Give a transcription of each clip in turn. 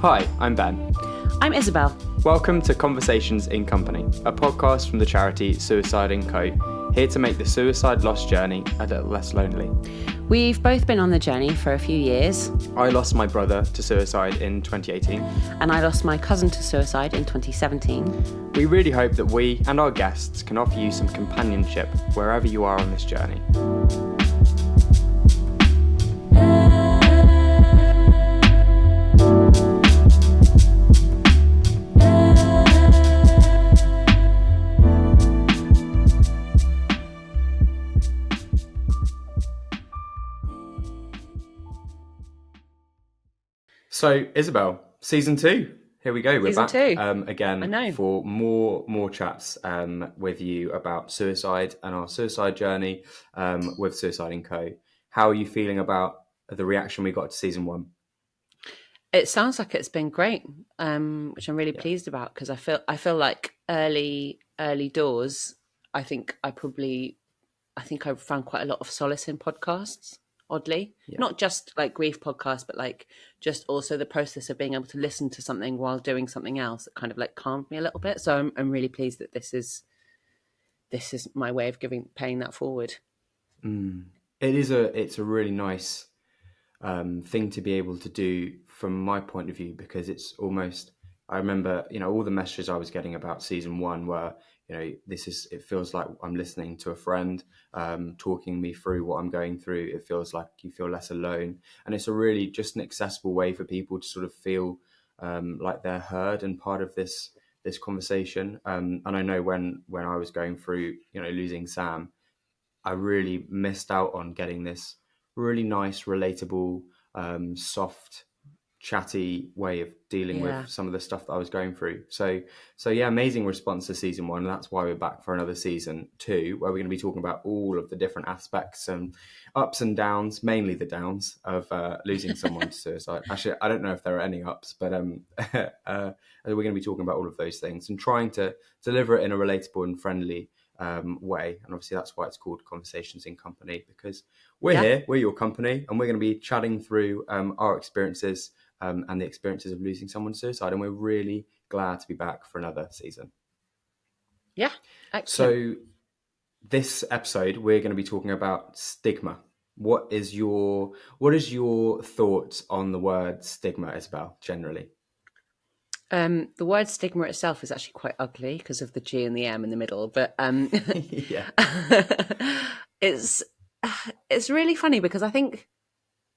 Hi, I'm Ben. I'm Isabelle. Welcome to Conversations in Company, a podcast from the charity Suicide&Co, here to make the suicide loss journey a little less lonely. We've both been on the journey for a few years. I lost my brother to suicide in 2018. And I lost my cousin to suicide in 2017. We really hope that we and our guests can offer you some companionship wherever you are on this journey. So, Isabelle, season 2. Here we go. We're Season back 2. again for more chats with you about suicide and our suicide journey with Suicide&Co. How are you feeling about the reaction we got to season 1? It sounds like it's been great, which I'm really pleased about, because I feel like early doors. I think I found quite a lot of solace in podcasts. Oddly, not just like grief podcasts, but like just also the process of being able to listen to something while doing something else that kind of like calmed me a little bit. So I'm really pleased that this is my way of paying that forward. It's a really nice thing to be able to do from my point of view, because it's almost, I remember, all the messages I was getting about season 1 were, it feels like I'm listening to a friend talking me through what I'm going through. It feels like you feel less alone. And it's a really just an accessible way for people to sort of feel like they're heard and part of this conversation. And I know when I was going through, losing Sam, I really missed out on getting this really nice, relatable, soft, chatty way of dealing with some of the stuff that I was going through. So yeah, amazing response to season 1, and that's why we're back for another season 2, where we're going to be talking about all of the different aspects and ups and downs, mainly the downs of losing someone to suicide. Actually, I don't know if there are any ups, but we're going to be talking about all of those things and trying to deliver it in a relatable and friendly way. And obviously that's why it's called Conversations in Company, because we're here, we're your company, and we're going to be chatting through our experiences and the experiences of losing someone to suicide. And we're really glad to be back for another season. Yeah, excellent. So this episode, we're going to be talking about stigma. What is your thoughts on the word stigma, Isabelle, generally? The word stigma itself is actually quite ugly because of the G and the M in the middle, but it's really funny, because I think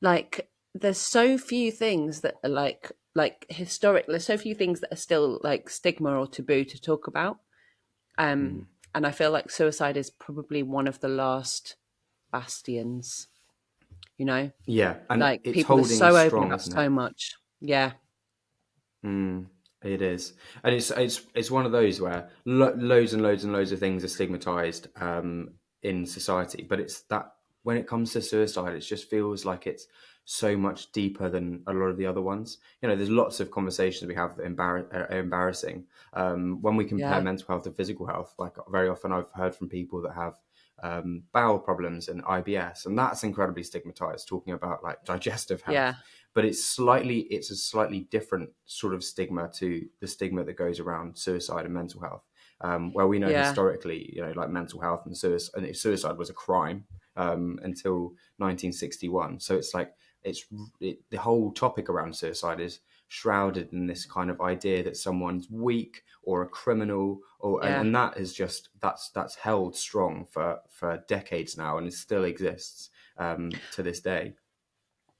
like there's so few things that are like historic. There's so few things that are still like stigma or taboo to talk about. And I feel like suicide is probably one of the last bastions, Yeah, and like it's people are holding so us open strong, about isn't so it? much. Yeah. It is, and it's one of those where loads and loads and loads of things are stigmatized in society, but it's that when it comes to suicide, it just feels like it's so much deeper than a lot of the other ones. There's lots of conversations we have that are embarrassing when we compare mental health to physical health. Like very often, I've heard from people that have bowel problems and IBS, and that's incredibly stigmatized, talking about like digestive health. Yeah. But it's a slightly different sort of stigma to the stigma that goes around suicide and mental health, where we know historically, like mental health and suicide was a crime until 1961. So it's like the whole topic around suicide is shrouded in this kind of idea that someone's weak or a criminal, and that is just that's held strong for decades now, and it still exists to this day.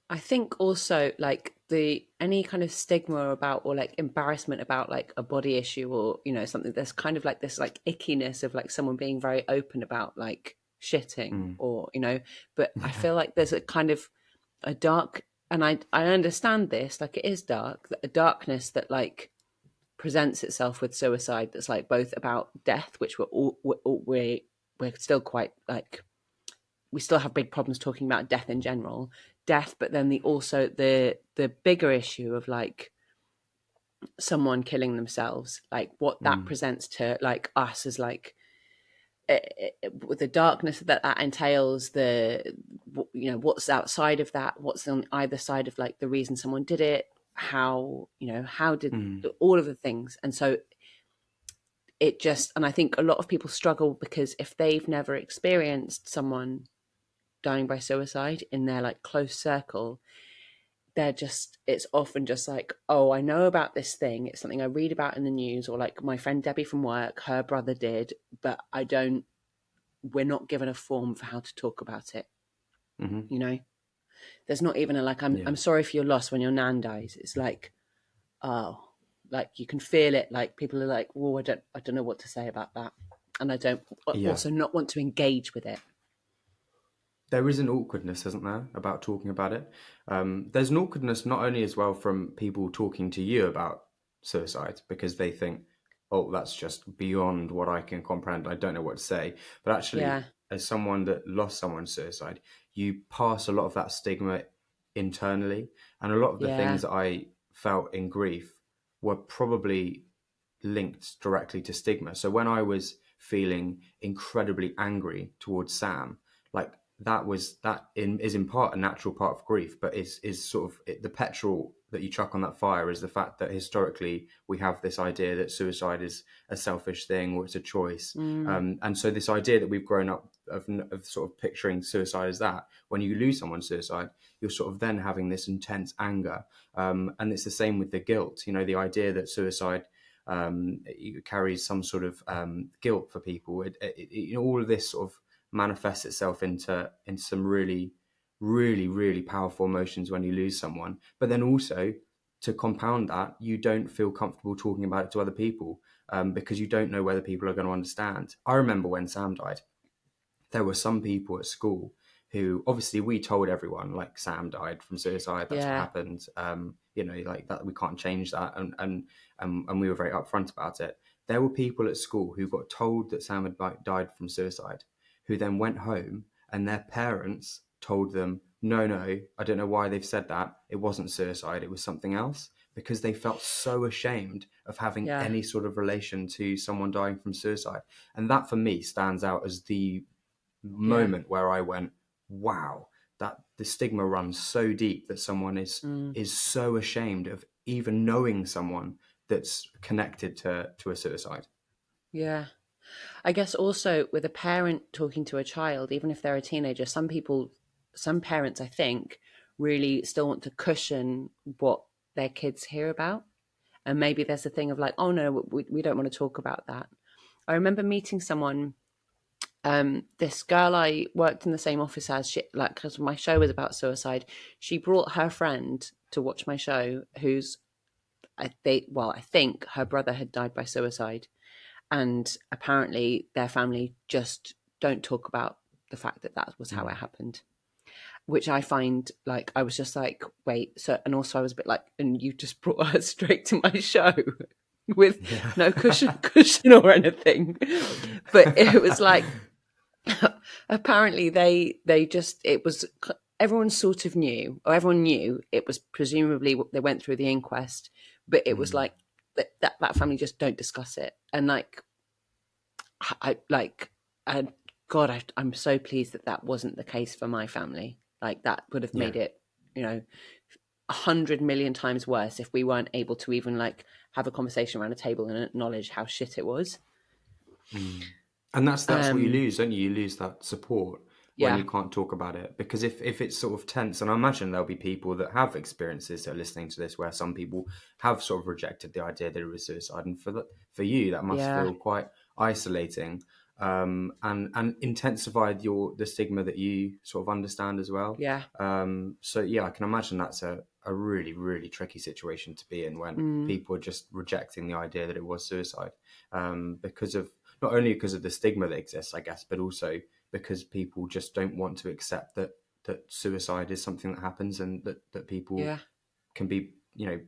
I think also like any kind of stigma about or like embarrassment about like a body issue or something, there's kind of like this like ickiness of like someone being very open about like shitting or but I feel like there's a kind of a dark, and I understand this, like it is dark, a darkness that like presents itself with suicide that's like both about death, which we're still quite like, we still have big problems talking about death in general, but then the bigger issue of like someone killing themselves, like what that presents to like us as like with the darkness that entails, what's outside of that, what's on either side of like the reason someone did it, how, how did Mm. all of the things. And so it just, and I think a lot of people struggle because if they've never experienced someone dying by suicide in their like close circle, it's often just like, oh, I know about this thing, it's something I read about in the news, or like my friend Debbie from work, her brother did, but we're not given a form for how to talk about it. Hmm. There's not even a like, Yeah. I'm sorry for your loss when your nan dies. It's like, oh, like you can feel it, like people are like, well, I don't know what to say about that, and I don't Yeah. also not want to engage with it. There is an awkwardness, isn't there, about talking about it? There's an awkwardness not only as well from people talking to you about suicide because they think, oh, that's just beyond what I can comprehend. I don't know what to say. But Yeah, actually, as someone that lost someone to suicide, you pass a lot of that stigma internally. And a lot of the yeah, things that I felt in grief were probably linked directly to stigma. So when I was feeling incredibly angry towards Sam, like is in part a natural part of grief, but is sort of the petrol that you chuck on that fire is the fact that historically we have this idea that suicide is a selfish thing or it's a choice, mm, and so this idea that we've grown up of sort of picturing suicide as that when you lose someone suicide, you're sort of then having this intense anger, and it's the same with the guilt. The idea that suicide it carries some sort of guilt for people. All of this sort of manifests itself into some really, really, really powerful emotions when you lose someone. But then also to compound that, you don't feel comfortable talking about it to other people because you don't know whether people are going to understand. I remember when Sam died, there were some people at school who obviously we told everyone like Sam died from suicide. That's what yeah, happened. Like that we can't change that, and we were very upfront about it. There were people at school who got told that Sam had died from suicide, who then went home and their parents told them, no, no, I don't know why they've said that. It wasn't suicide. It was something else because they felt so ashamed of having yeah, any sort of relation to someone dying from suicide. And that for me stands out as the yeah, moment where I went, wow, that the stigma runs so deep that someone mm, is so ashamed of even knowing someone that's connected to a suicide. yeah. I guess also with a parent talking to a child, even if they're a teenager, some parents, I think, really still want to cushion what their kids hear about. And maybe there's a thing of like, oh no, we don't want to talk about that. I remember meeting someone, this girl I worked in the same office as, like, because my show was about suicide. She brought her friend to watch my show, who's, I think her brother had died by suicide. And apparently their family just don't talk about the fact that that was how it Mm. happened, which I find like, I was just like, wait, so, and also I was a bit like, and you just brought her straight to my show with Yeah. no cushion or anything. But it was like, apparently they just, it was, everyone sort of knew, or everyone knew it was presumably, they went through the inquest, but it was Mm. like that family just don't discuss it. And like, I like, and God, I'm so pleased that that wasn't the case for my family. Like that would have Yeah. made it, 100 million times worse if we weren't able to even like have a conversation around a table and acknowledge how shit it was. Mm. And that's what you Um, lose, don't you? You lose that support when yeah, you can't talk about it. Because if it's sort of tense, and I imagine there'll be people that have experiences that are listening to this where some people have sort of rejected the idea that it was suicide. And for you, that must yeah, feel quite isolating, and intensified the stigma that you sort of understand as well. yeah, So yeah, I can imagine that's a really, really tricky situation to be in when mm, people are just rejecting the idea that it was suicide, because of not only because of the stigma that exists, I guess, but also because people just don't want to accept that suicide is something that happens and that people yeah, can be,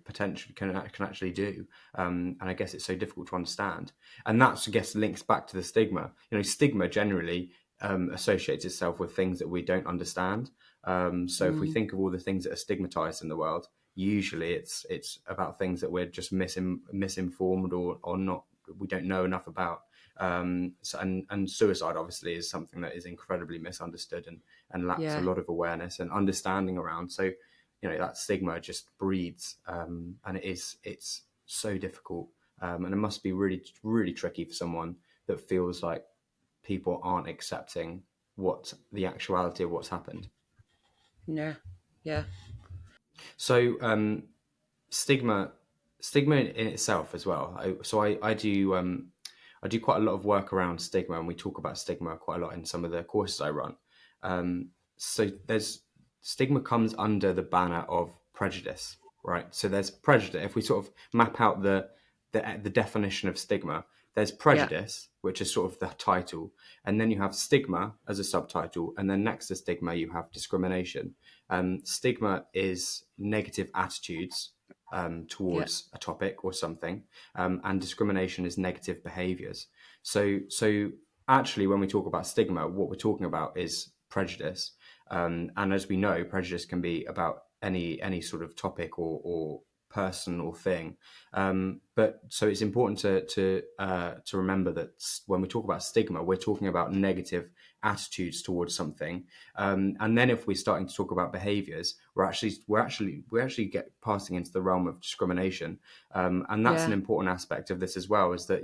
potentially can actually do. And I guess it's so difficult to understand. And that's, I guess, links back to the stigma. Stigma generally associates itself with things that we don't understand. So if we mm, think of all the things that are stigmatized in the world, usually it's about things that we're just misinformed or not, we don't know enough about. And suicide obviously is something that is incredibly misunderstood and lacks a yeah, lot of awareness and understanding around. So that stigma just breeds, and it's so difficult, and it must be really, really tricky for someone that feels like people aren't accepting what the actuality of what's happened. Yeah. Yeah. So stigma stigma in itself as well. I do quite a lot of work around stigma, and we talk about stigma quite a lot in some of the courses I run. So there's stigma comes under the banner of prejudice, right? So there's prejudice. If we sort of map out the definition of stigma, there's Yeah. prejudice, which is sort of the title, and then you have stigma as a subtitle, and then next to stigma you have discrimination. Stigma is negative attitudes Yeah. towards a topic or something, and discrimination is negative behaviours. So actually, when we talk about stigma, what we're talking about is prejudice, and as we know, prejudice can be about any sort of topic or person or thing. But so it's important to remember that when we talk about stigma, we're talking about negative attitudes towards something, and then if we're starting to talk about behaviours, we're actually get passing into the realm of discrimination, and that's an Yeah. important aspect of this as well. Is that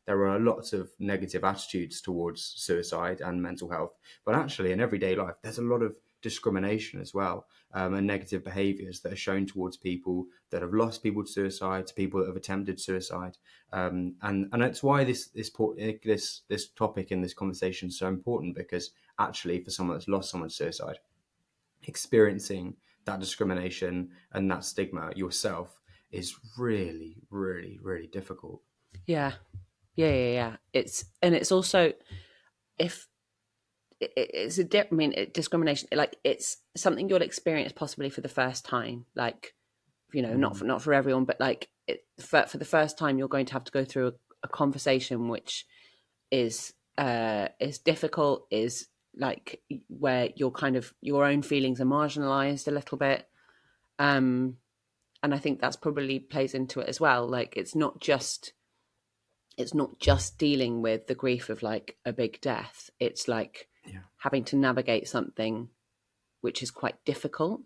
there are lots of negative attitudes towards suicide and mental health, but actually in everyday life there's a lot of discrimination as well, and negative behaviours that are shown towards people that have lost people to suicide, to people that have attempted suicide, and that's why this topic in this conversation is so important, because actually for someone that's lost someone to suicide, experiencing that discrimination and that stigma yourself is really, really, really difficult. Yeah. Yeah. Yeah. Yeah. It's also, if it's I mean, discrimination, like it's something you'll experience possibly for the first time, like, not Mm, for everyone, but like for the first time, you're going to have to go through a conversation which is difficult, is like where your kind of your own feelings are marginalized a little bit. um and I think that's probably plays into it as well. Like it's not just dealing with the grief of like a big death. It's like yeah. having to navigate something which is quite difficult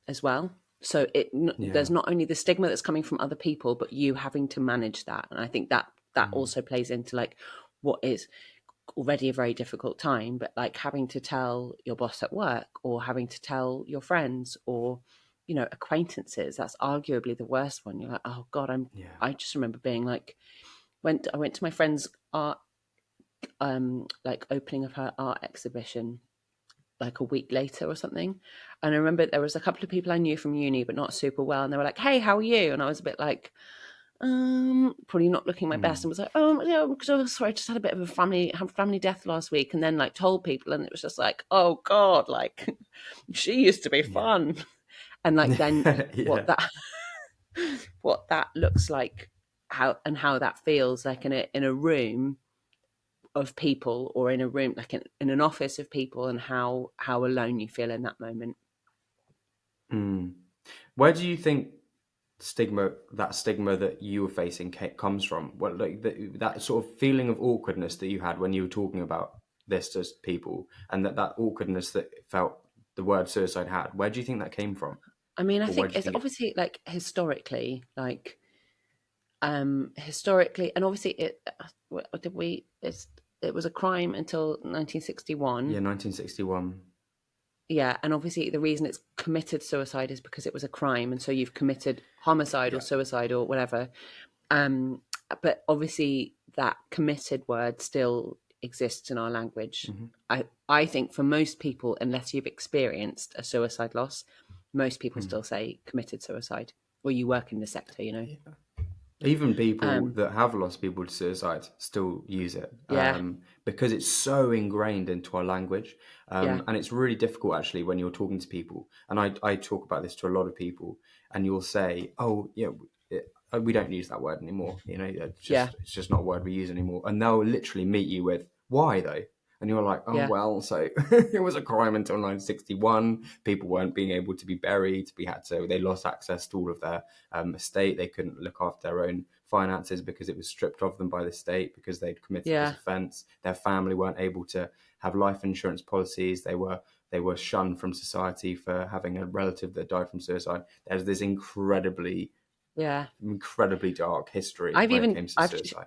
as well. So Yeah. there's not only the stigma that's coming from other people, but you having to manage that. And I think that Mm, also plays into like what is already a very difficult time, but like having to tell your boss at work, or having to tell your friends, or acquaintances. That's arguably the worst one. You're like, oh god, yeah. I just remember being like, I went to my friend's art, like opening of her art exhibition, like a week later or something. And I remember there was a couple of people I knew from uni, but not super well. And they were like, hey, how are you? And I was a bit like, probably not looking my best, and Mm, was like, oh, yeah, because I was sorry, I just had a bit of a family death last week. And then like told people, and it was just like, oh God, like she used to be yeah. fun. And like then what Yeah. that what that looks like, how that feels like in a room of people, or in a room like in an office of people, and how alone you feel in that moment. Mm. Where do you think that stigma that you were facing comes from? What, like that sort of feeling of awkwardness that you had when you were talking about this to people, and that awkwardness that felt the word suicide had. Where do you think that came from, I mean, I or where think do you it's think it? obviously like historically, like historically, and obviously did we it was a crime until Yeah, 1961. 1961. Yeah, and obviously the reason it's committed suicide is because it was a crime, and so you've committed homicide or Yeah. suicide or whatever. um but obviously that committed word still exists in our language. Hmm. I think for most people, unless you've experienced a suicide loss, most people Mm. still say committed suicide, or you work in the sector. Yeah. Even people um that have lost people to suicide still use it, yeah. because it's so ingrained into our language, Yeah. and it's really difficult actually when you're talking to people. And I talk about this to a lot of people, and you'll say, "Oh, yeah, we don't use that word anymore. Yeah. It's just not a word we use anymore." And they'll literally meet you with, "Why though?" And you're like, "Oh Yeah. well, so it was a crime until 1961. People weren't being able to be buried. They lost access to all of their estate. They couldn't look after their own finances because it was stripped of them by the state because they'd committed this Yeah. offence. Their family weren't able to have life insurance policies. They were they were shunned from society for having a relative that died from suicide. There's this Yeah. incredibly dark history I've when it even came to suicide.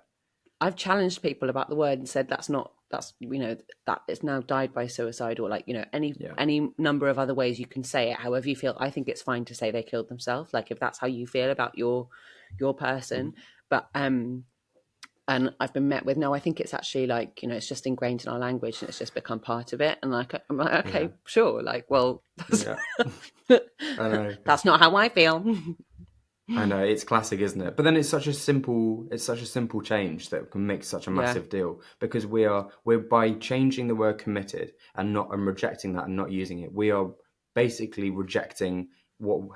I've challenged people about the word and said that's that it's now died by suicide, or like, Yeah. any number of other ways you can say it however you feel. I think it's fine to say they killed themselves, like if that's how you feel about your person. But and I've been met with, no, I think it's actually like, it's just ingrained in our language and it's just become part of it. And like, I'm like, Yeah. okay, sure, like, well, Yeah. I know. that's not how I feel. I know, it's classic, isn't it? But then it's such a simple change that can make such a Yeah, massive deal, because we're by changing the word committed and rejecting that and not using it, we are basically rejecting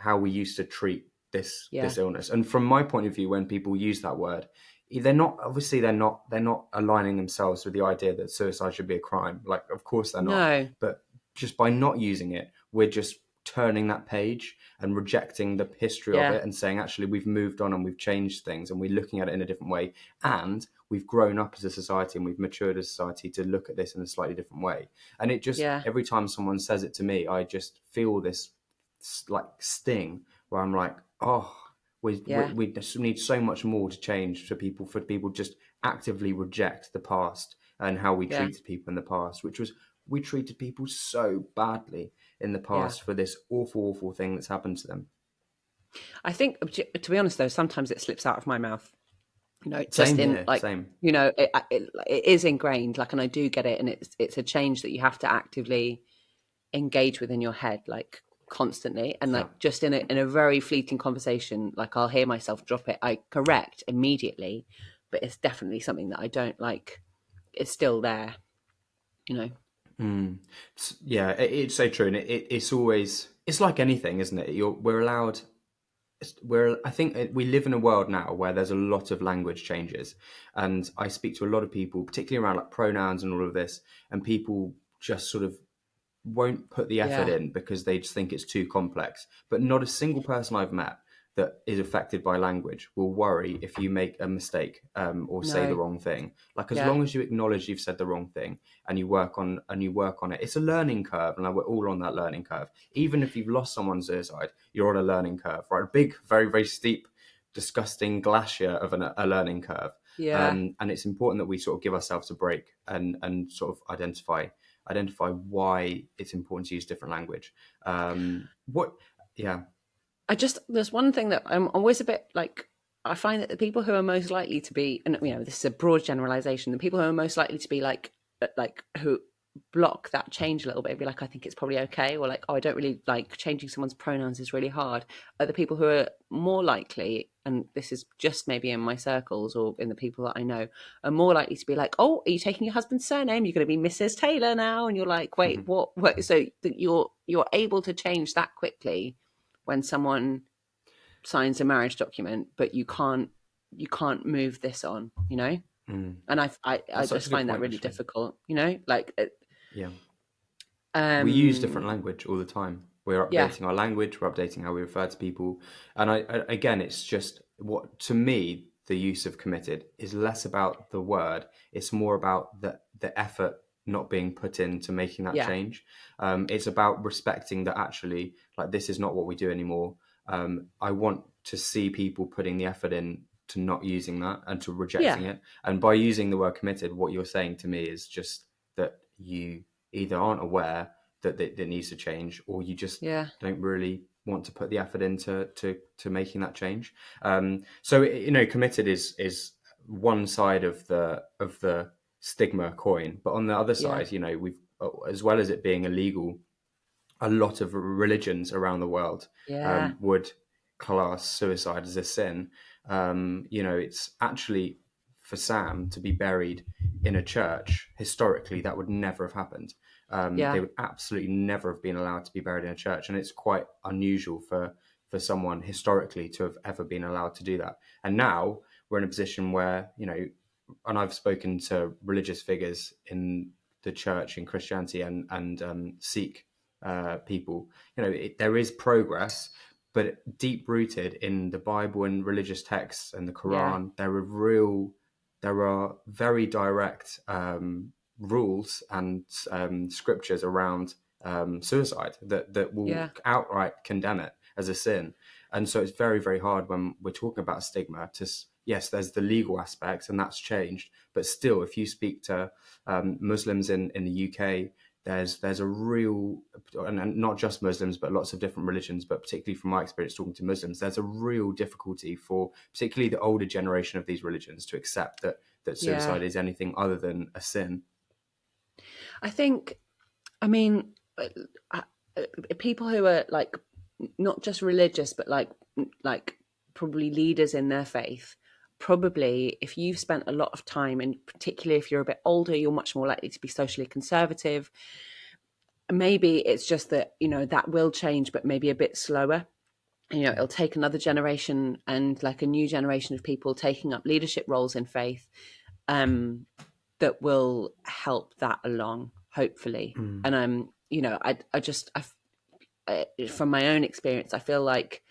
how we used to treat yeah, this illness. And from my point of view, when people use that word, they're not aligning themselves with the idea that suicide should be a crime. Like, of course they're not. no, But just by not using it, we're just turning that page and rejecting the history of yeah, it and saying, actually, we've moved on and we've changed things and we're looking at it in a different way, and we've grown up as a society and we've matured as a society to look at this in a slightly different way. And it just, yeah, every time someone says it to me, I just feel this like sting where I'm like, oh, yeah, we just need so much more to change for people just actively reject the past and how we yeah, treated people in the past, which was, we treated people so badly in the yeah. past for this awful, awful thing that's happened to them. I think, to be honest, though, sometimes it slips out of my mouth. Just Same in here, like, same. it is ingrained. Like, and I do get it, and it's a change that you have to actively engage with in your head, like constantly, and Yeah. like just in a very fleeting conversation, like I'll hear myself drop it. I correct immediately, but it's definitely something that I don't like. It's still there, you know. Yeah, it's so true, and it's like anything, isn't it? We're allowed. I think we live in a world now where there's a lot of language changes, and I speak to a lot of people, particularly around like pronouns and all of this, and people just sort of won't put the effort Yeah. in because they just think it's too complex. But not a single person I've met that is affected by language will worry if you make a mistake, or say the No. wrong thing. Like, as Yeah. long as you acknowledge you've said the wrong thing and you work on it, it's a learning curve, and like, we're all on that learning curve. Even if you've lost someone suicide, you're on a learning curve, right? A big, very, very steep, disgusting glacier of a learning curve. Yeah. And it's important that we sort of give ourselves a break and sort of identify why it's important to use different language. What? Yeah. There's one thing that I'm always a bit like, I find that the people who are most likely to be, and this is a broad generalization, the people who are most likely to be like who block that change a little bit, be like, I think it's probably okay, or like, oh, I don't really like changing someone's pronouns is really hard, are the people who are more likely, and this is just maybe in my circles or in the people that I know, are more likely to be like, oh, are you taking your husband's surname? You're going to be Mrs. Taylor now, and you're like, wait, what? So that you're able to change that quickly when someone signs a marriage document, but you can't move this on, and I That's such just a good find that point, really actually. difficult, like Yeah. We use um different language all the time. We're yeah, updating our language, we're updating how we refer to people. And again, it's just, what, to me, the use of committed is less about the word, it's more about the effort not being put into making that yeah, change. It's about respecting that, actually, like, this is not what we do anymore. I want to see people putting the effort in to not using that and to rejecting yeah, it. And by using the word committed, what you're saying to me is just that you either aren't aware that needs to change, or you just yeah, don't really want to put the effort into to making that change. So, committed is one side of the stigma coin, but on the other yeah, side, we've, as well as it being illegal, a lot of religions around the world yeah, would class suicide as a sin. It's actually, for Sam to be buried in a church, historically, that would never have happened. They yeah, would absolutely never have been allowed to be buried in a church. And it's quite unusual for someone historically to have ever been allowed to do that. And now we're in a position where, and I've spoken to religious figures in the church, in Christianity, and Sikh people. There is progress, but deep rooted in the Bible and religious texts and the yeah, Quran, there are very direct rules and scriptures around suicide, that will Yeah. outright condemn it as a sin. And so it's very, very hard when we're talking about stigma to, yes, there's the legal aspects and that's changed, but still, if you speak to Muslims in the UK, there's a real, and not just Muslims, but lots of different religions, but particularly from my experience talking to Muslims, there's a real difficulty for particularly the older generation of these religions to accept that Yeah. suicide is anything other than a sin. I think, I mean, uh, people who are like not just religious, but like probably leaders in their faith. Probably, if you've spent a lot of time, and particularly if you're a bit older, you're much more likely to be socially conservative. Maybe it's just that, that will change, but maybe a bit slower. Yeah. It'll take another generation and like a new generation of people taking up leadership roles in faith, um, that will help that along, hopefully. Mm. And from my own experience, I feel like,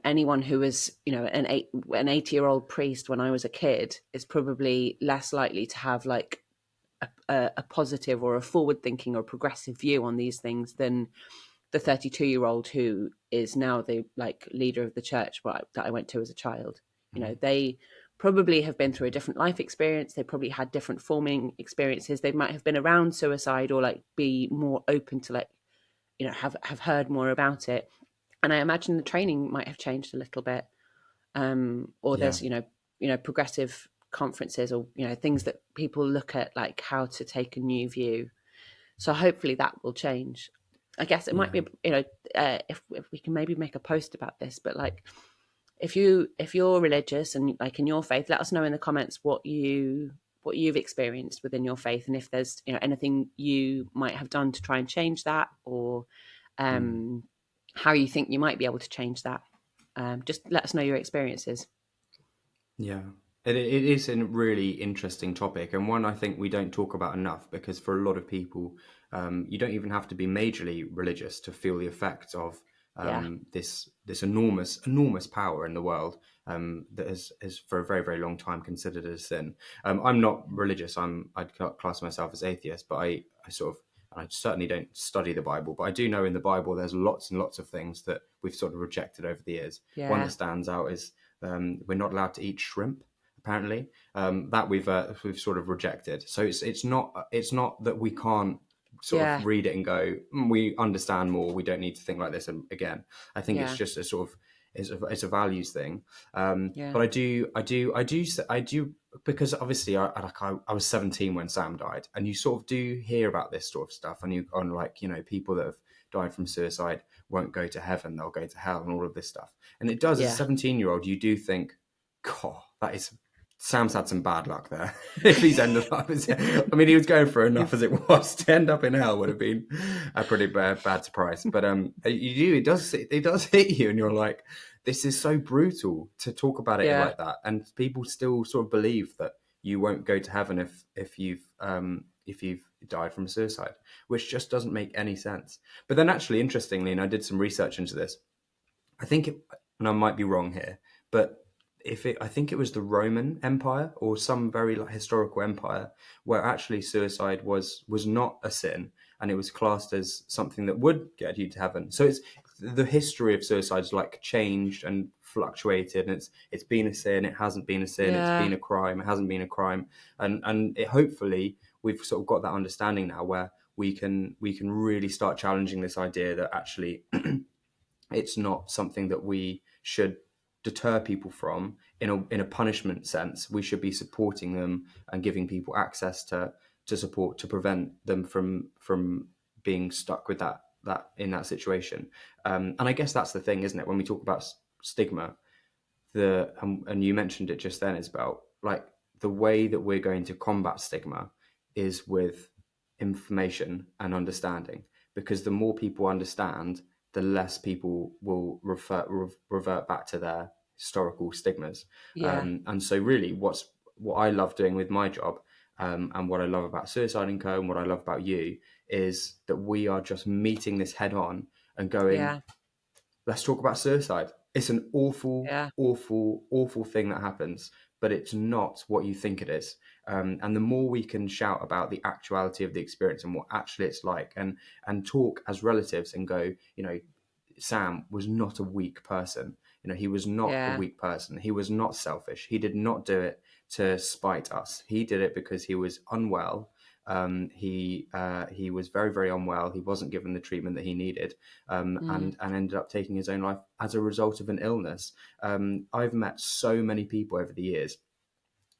anyone who was, an 80-year-old priest when I was a kid is probably less likely to have like a positive or a forward thinking or progressive view on these things than the 32-year-old who is now the like leader of the church that I went to as a child. Mm. They probably have been through a different life experience. They probably had different forming experiences. They might have been around suicide or like be more open to like, have heard more about it. And I imagine the training might have changed a little bit. Or Yeah. there's, progressive conferences or, things that people look at like how to take a new view. So hopefully that will change. I guess it might Yeah. be, if we can maybe make a post about this, but like if you're religious and like in your faith, let us know in the comments what you've experienced within your faith, and if there's anything you might have done to try and change that, or Mm. um, how you think you might be able to change that. Just let us know your experiences. Yeah, it is a really interesting topic, and one I think we don't talk about enough because for a lot of people, you don't even have to be majorly religious to feel the effects of Yeah, this enormous power in the world that is for a very, very long time considered a sin. I'm not religious. I'd class myself as atheist, but I sort of, I certainly don't study the Bible, but I do know in the Bible there's lots and lots of things that we've sort of rejected over the years. One that yeah, stands out is we're not allowed to eat shrimp. Apparently, that we've sort of rejected. So it's not that we can't sort of yeah, read it and go, we understand more. We don't need to think like this again. I think it's yeah, just a sort of it's a values thing. yeah, But I do because obviously I was 17 when Sam died, and you sort of do hear about this sort of stuff, and you on like people that have died from suicide won't go to heaven, they'll go to hell, and all of this stuff. And it does, as a yeah, 17-year-old, you do think, God, that is. Sam's had some bad luck there. If he's ended up, I mean, he was going for enough as it was. To end up in hell would have been a pretty bad surprise. But it does hit you, and you're like, this is so brutal to talk about it yeah, like that, and people still sort of believe that you won't go to heaven if you've died from suicide, which just doesn't make any sense. But then, actually, interestingly, and I did some research into this, I think, and I might be wrong here, but I think it was the Roman Empire or some very like historical empire where actually suicide was not a sin and it was classed as something that would get you to heaven. So it's the history of suicide's like changed and fluctuated, and it's been a sin, it hasn't been a sin, it's yeah, been a crime, it hasn't been a crime, and hopefully we've sort of got that understanding now where we can really start challenging this idea that actually it's not something that we should deter people from in a punishment sense. We should be supporting them and giving people access to support to prevent them from being stuck with that in that situation. And I guess that's the thing, isn't it? When we talk about stigma, and you mentioned it just then, is about like the way that we're going to combat stigma is with information and understanding, because the more people understand, the less people will revert back to their historical stigmas. yeah, And so really what I love doing with my job, and what I love about Suicide&Co and what I love about you is that we are just meeting this head on and going, yeah, let's talk about suicide. It's an awful, yeah, awful, awful thing that happens. but it's not what you think it is. And the more we can shout about the actuality of the experience and what actually it's like, and talk as relatives and go, Sam was not a weak person. He was not a Yeah. weak person. He was not selfish. He did not do it to spite us. He did it because he was unwell. He was very, very unwell. He wasn't given the treatment that he needed, and ended up taking his own life as a result of an illness. I've met so many people over the years,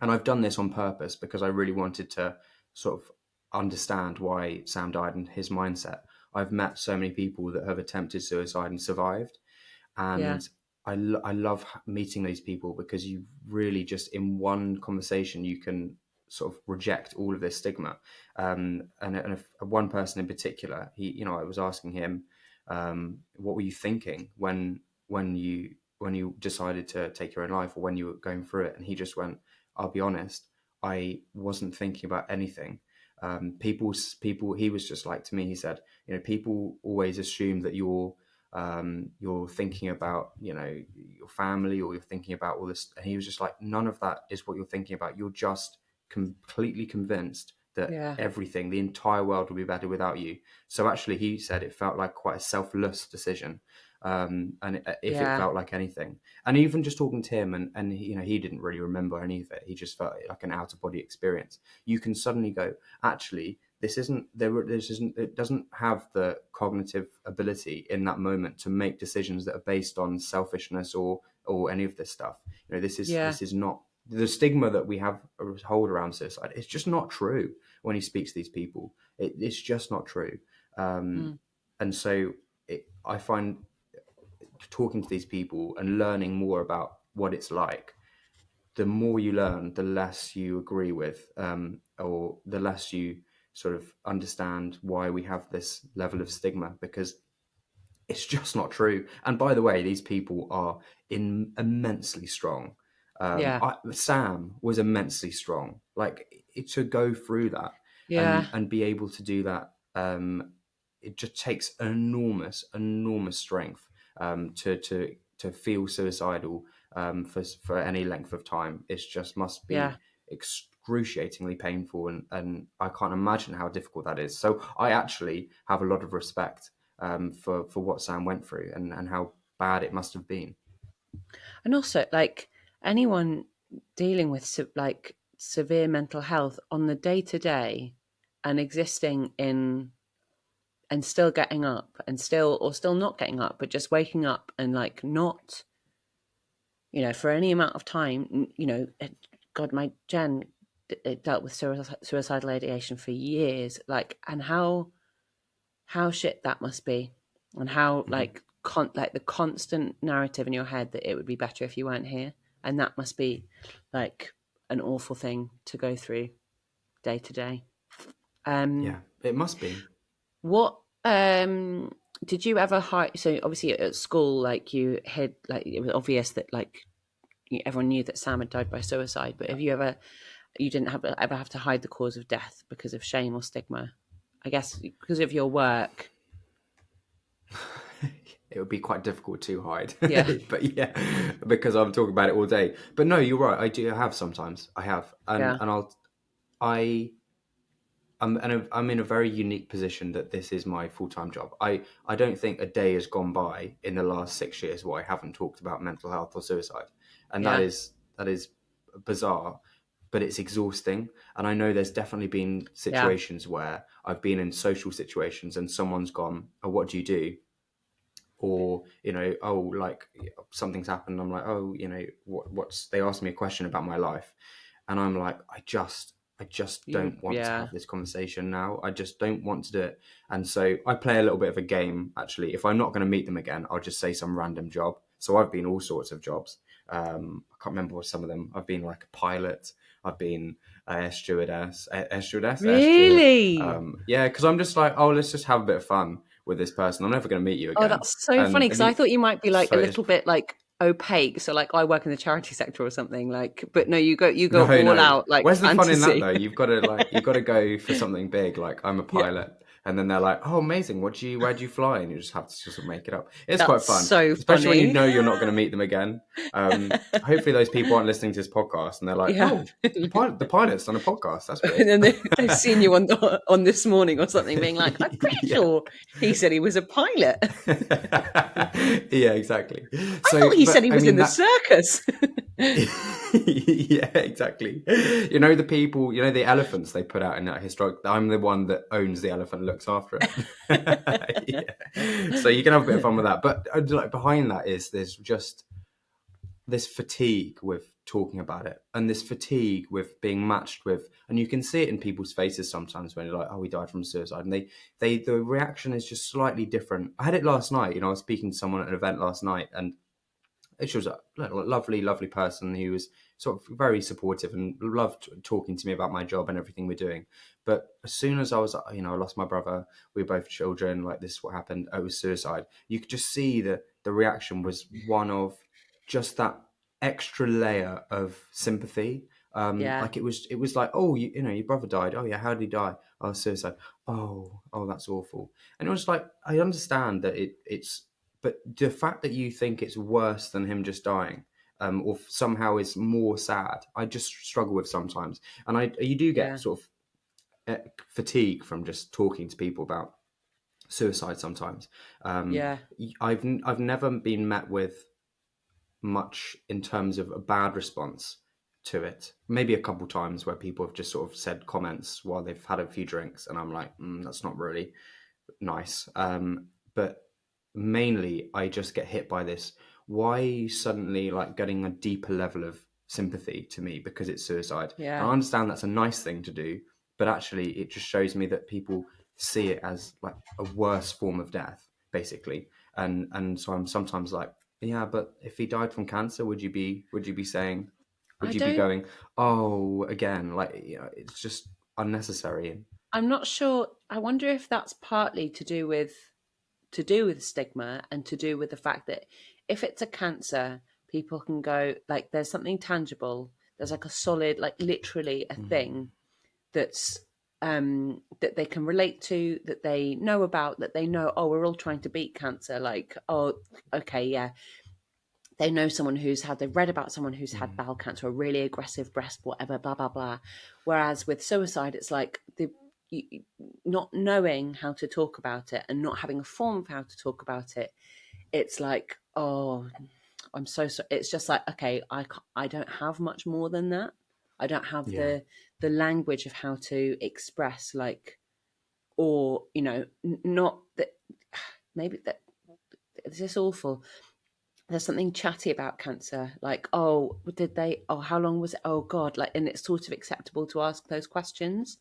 and I've done this on purpose because I really wanted to sort of understand why Sam died and his mindset. I've met so many people that have attempted suicide and survived, Yeah. and I love meeting these people because you really just in one conversation you can sort of reject all of this stigma. And if one person in particular, I was asking him, what were you thinking when you decided to take your own life, or when you were going through it? And he just went, I'll be honest, I wasn't thinking about anything. People, he was just like, to me, he said, people always assume that you're thinking about, your family, or you're thinking about all this. And he was just like, none of that is what you're thinking about. You're just completely convinced that Yeah. everything, the entire world will be better without you. So actually, he said it felt like quite a selfless decision. If it Yeah. felt like anything, and even just talking to him, and he didn't really remember any of it. He just felt like an out of body experience. You can suddenly go, actually, this isn't there. This isn't. It doesn't have the cognitive ability in that moment to make decisions that are based on selfishness or any of this stuff. This Yeah. is not the stigma that we have hold around suicide. It's just not true when he speaks to these people. It's just not true. Mm. And so I find talking to these people and learning more about what it's like, the more you learn, the less you agree with, or the less you sort of understand why we have this level of stigma, because it's just not true. And by the way, these people are immensely strong. Yeah. Sam was immensely strong. Like, to go through that Yeah. and be able to do that, it just takes enormous, enormous strength, to feel suicidal, for any length of time. It just must Yeah. be excruciatingly painful, and I can't imagine how difficult that is. So I actually have a lot of respect, for what Sam went through, and how bad it must have been. And also, like, anyone dealing with severe mental health on the day to day and existing in and still getting up and still not getting up, but just waking up and like not, for any amount of time, God, my Jen dealt with suicidal ideation for years, like, and how shit that must be, and how Mm-hmm. like the constant narrative in your head that it would be better if you weren't here, and that must be like an awful thing to go through day to day. Yeah, it must be. What did you ever hide? So obviously at school, like, you hid, like, it was obvious that like everyone knew that Sam had died by suicide. But Yeah. you didn't ever have to hide the cause of death because of shame or stigma? I guess because of your work. It would be quite difficult to hide, Yeah. but yeah, because I'm talking about it all day. But no, you're right. I do have sometimes. I have, and Yeah. and I I'm in a very unique position that this is my full-time job. I don't think a day has gone by in the last 6 years where I haven't talked about mental health or suicide, and Yeah. that is bizarre, but it's exhausting. And I know there's definitely been Yeah. situations where I've been in social situations and someone's gone, "Oh, what do you do?" Or, oh, like, something's happened. I'm like, oh, what's they asked me a question about my life, and I'm like, I just don't want to Yeah. have this conversation now. I just don't want to do it. And so I play a little bit of a game, actually. If I'm not going to meet them again, I'll just say some random job. So I've been all sorts of jobs. I can't remember what some of them. I've been like a pilot. I've been a air steward. Really? Yeah, because I'm just like, oh, let's just have a bit of fun with this person. I'm never going to meet you Oh, again. that's so And funny, and because I thought you might be like so a it's little bit like opaque. So like I work in the charity sector or something. Like, but no, you go no, all no. out like Where's the fun in that fantasy. though? You've got to go for something big. Like, I'm a Yeah. pilot. and then they're like, "Oh, amazing! Where'd you fly?" And you just have to sort of make it up. It's quite That's fun, so especially when you funny. know you're not going to meet them again. Hopefully, those people aren't listening to this podcast, and they're like, Yeah. "Oh, the pilot's done a podcast. That's weird." And then they've seen you on This Morning or something, being like, "I'm pretty Yeah. sure he said he was a pilot. Yeah, exactly. I thought he said he I was in mean the that. circus." Yeah, exactly. You know the people, you know the elephants they put out in that historic. I'm the one that owns the elephant, looks after it. Yeah. So you can have a bit of fun with that, but like behind that is there's just this fatigue with talking about it, and this fatigue with being matched with, and you can see it in people's faces sometimes when you're like, "Oh, he died from suicide," and the reaction is just slightly different. I had it last night. You know, I was speaking to someone at an event last night, and she was a lovely, lovely person who was sort of very supportive and loved talking to me about my job and everything we're doing. But as soon as I was, you know, I lost my brother, we were both children, like this is what happened, it was suicide. You could just see that the reaction was one of just that extra layer of sympathy. Yeah, Like it was like, oh, you know, your brother died. Oh yeah, how did he die? Oh, suicide. Oh, that's awful. And it was like, I understand that it's but the fact that you think it's worse than him just dying, or somehow is more sad, I just struggle with sometimes. And you do get yeah, sort of fatigue from just talking to people about suicide sometimes. Um, yeah, I've never been met with much in terms of a bad response to it. Maybe a couple times where people have just sort of said comments while they've had a few drinks, and I'm like, that's not really nice. But mainly, I just get hit by this. Why are you suddenly like getting a deeper level of sympathy to me because it's suicide? And yeah. I understand that's a nice thing to do, but actually, it just shows me that people see it as like a worse form of death, basically. And so I'm sometimes like, yeah, but if he died from cancer, would you be saying, would I you be don't. going, oh, again, like, you know, it's just unnecessary. I'm not sure. I wonder if that's partly to do with stigma and to do with the fact that if it's a cancer, people can go like there's something tangible. There's like a solid, like literally a thing that's that they can relate to, that they know about, that they know, oh, we're all trying to beat cancer. Like, oh, okay, yeah. They know someone they've read about someone who's had Mm. bowel cancer, a really aggressive breast, whatever, blah, blah, blah. Whereas with suicide, it's like not knowing how to talk about it and not having a form of how to talk about it. It's like, oh, I'm so sorry. It's just like, okay, I don't have much more than that. I don't have Yeah. the language of how to express like, or not that maybe that this is awful. There's something chatty about cancer, like, oh, did they? Oh, how long was it? Oh God, like, and it's sort of acceptable to ask those questions,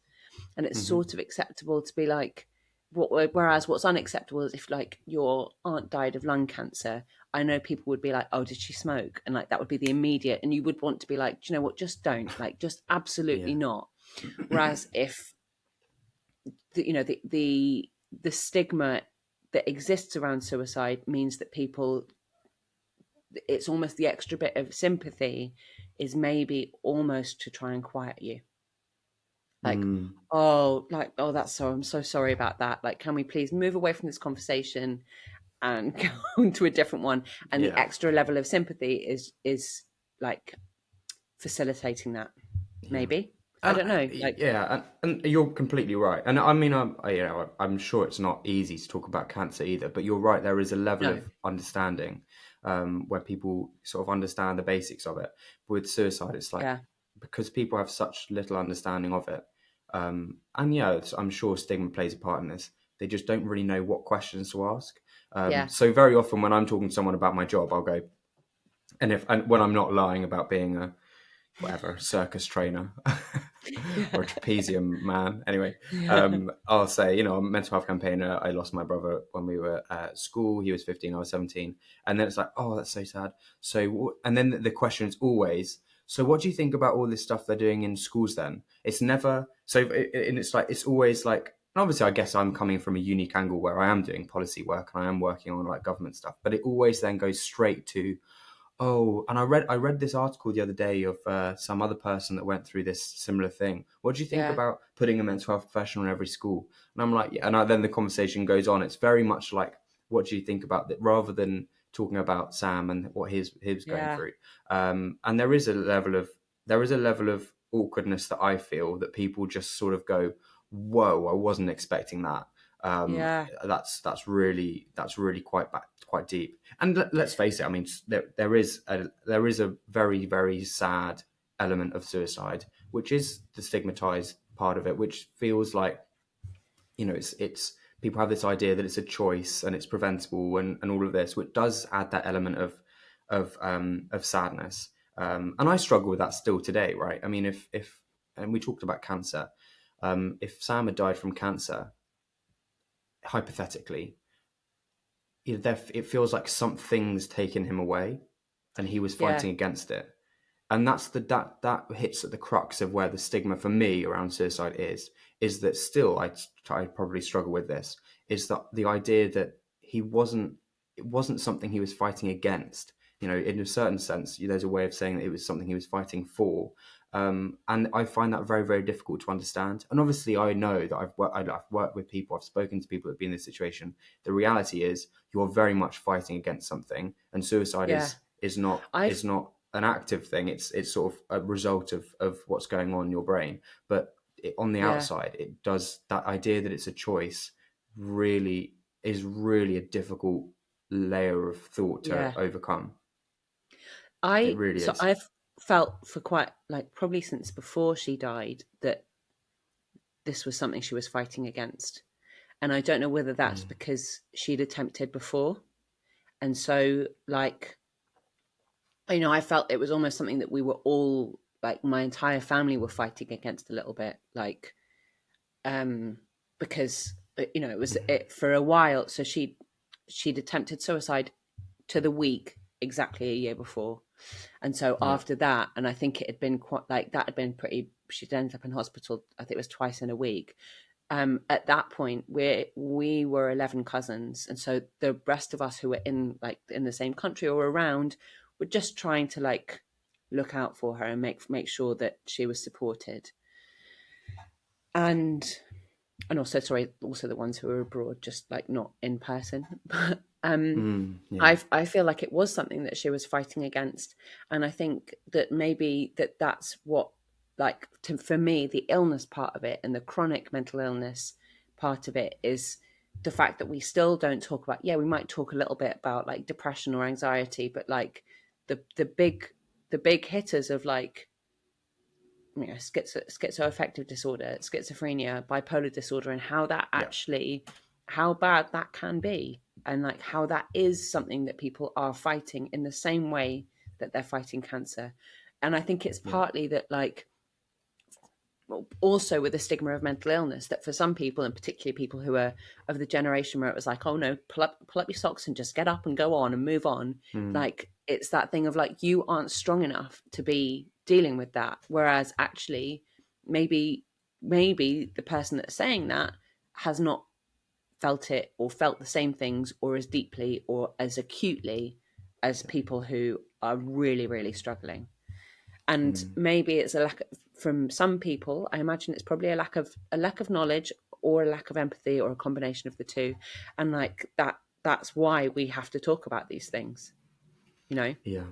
and it's Hmm. sort of acceptable to be like, whereas what's unacceptable is if like your aunt died of lung cancer. I know people would be like, oh, did she smoke? And like that would be the immediate, and you would want to be like, do you know what? Just don't, like, just absolutely Yeah. not. Whereas if the stigma that exists around suicide means that people, it's almost the extra bit of sympathy is maybe almost to try and quiet you, like, Mm. oh, like, oh, that's so, I'm so sorry about that, like, can we please move away from this conversation and go on to a different one. And the Yeah. extra level of sympathy is like facilitating that, Yeah. maybe, I And don't know, like, yeah, and you're completely right. And I mean, you know, I'm sure it's not easy to talk about cancer either. But you're right. There is a level no, of understanding where people sort of understand the basics of it. But with suicide, it's like yeah, because people have such little understanding of it. And yeah, I'm sure stigma plays a part in this. They just don't really know what questions to ask. yeah, So very often when I'm talking to someone about my job, I'll go, and when I'm not lying about being a whatever circus trainer or a yeah, trapezium man. Anyway, yeah, I'll say, you know, I'm a mental health campaigner. I lost my brother when we were at school. He was 15, I was 17, and then it's like, oh, that's so sad. So, and then the question is always, so what do you think about all this stuff they're doing in schools? Then it's never so, and it's like it's always like. And obviously, I guess I'm coming from a unique angle where I am doing policy work and I am working on like government stuff, but it always then goes straight to, Oh, and I read this article the other day of some other person that went through this similar thing. What do you think Yeah, about putting a mental health professional in every school? And I'm like, yeah, and then the conversation goes on. It's very much like, what do you think about that? Rather than talking about Sam and what he was going yeah, through. And there is a level of awkwardness that I feel that people just sort of go, "Whoa, I wasn't expecting that." Um, yeah, that's really quite deep. And let's face it. I mean, there is a very very sad element of suicide, which is the stigmatized part of it, which feels like, it's people have this idea that it's a choice and it's preventable, and all of this, which does add that element of sadness. And I struggle with that still today, right? I mean, if and we talked about cancer. If Sam had died from cancer, hypothetically, it feels like something's taken him away, and he was yeah, fighting against it. And that hits at the crux of where the stigma for me around suicide is that still I probably struggle with this, is that the idea that it wasn't something he was fighting against. In a certain sense, there's a way of saying that it was something he was fighting for. And I find that very, very difficult to understand. And obviously, I know that I've worked with people, I've spoken to people that have been in this situation. The reality is, you're very much fighting against something, and suicide yeah. is not I've is not an active thing. It's sort of a result of what's going on in your brain. But on the yeah, outside, it does, that idea that it's a choice really is really a difficult layer of thought to yeah. overcome. It I really so is. I've felt for quite like probably since before she died that this was something she was fighting against. And I don't know whether that's Mm. because she'd attempted before. And so like I felt it was almost something that we were all like my entire family were fighting against a little bit. Like um because it was Mhm. it for a while. So she'd attempted suicide to the week exactly a year before. And so Yeah. after that, and I think it had been quite like that had been pretty, she'd ended up in hospital, I think it was twice in a week. At that point we were 11 cousins, and so the rest of us who were in the same country or around were just trying to like look out for her and make sure that she was supported. And and also, sorry, also the ones who were abroad, just like not in person. But Yeah. I feel like it was something that she was fighting against, and I think that maybe that's what, like, for me, the illness part of it and the chronic mental illness part of it is the fact that we still don't talk about. Yeah, we might talk a little bit about like depression or anxiety, but like the big hitters of like schizoaffective disorder, schizophrenia, bipolar disorder, and how that Yeah. actually, how bad that can be, and like how that is something that people are fighting in the same way that they're fighting cancer. And I think it's Yeah. partly that, like, also with the stigma of mental illness, that for some people, and particularly people who are of the generation where it was like, oh no, pull up your socks and just get up and go on and move on. Mm. Like, it's that thing of like, you aren't strong enough to be dealing with that, whereas actually maybe the person that's saying that has not felt it or felt the same things or as deeply or as acutely as people who are really really struggling. And Mm. maybe it's a lack of, from some people, I imagine it's probably a lack of knowledge or a lack of empathy or a combination of the two. And like that's why we have to talk about these things, you know. Yeah.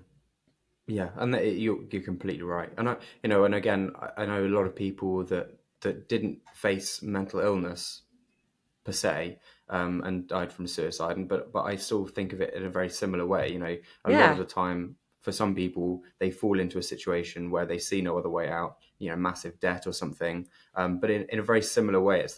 Yeah, and you're completely right. And again, I know a lot of people that didn't face mental illness per se, and died from suicide. But I still think of it in a very similar way. A lot of Yeah, the time, for some people, they fall into a situation where they see no other way out. Massive debt or something. But in a very similar way, it's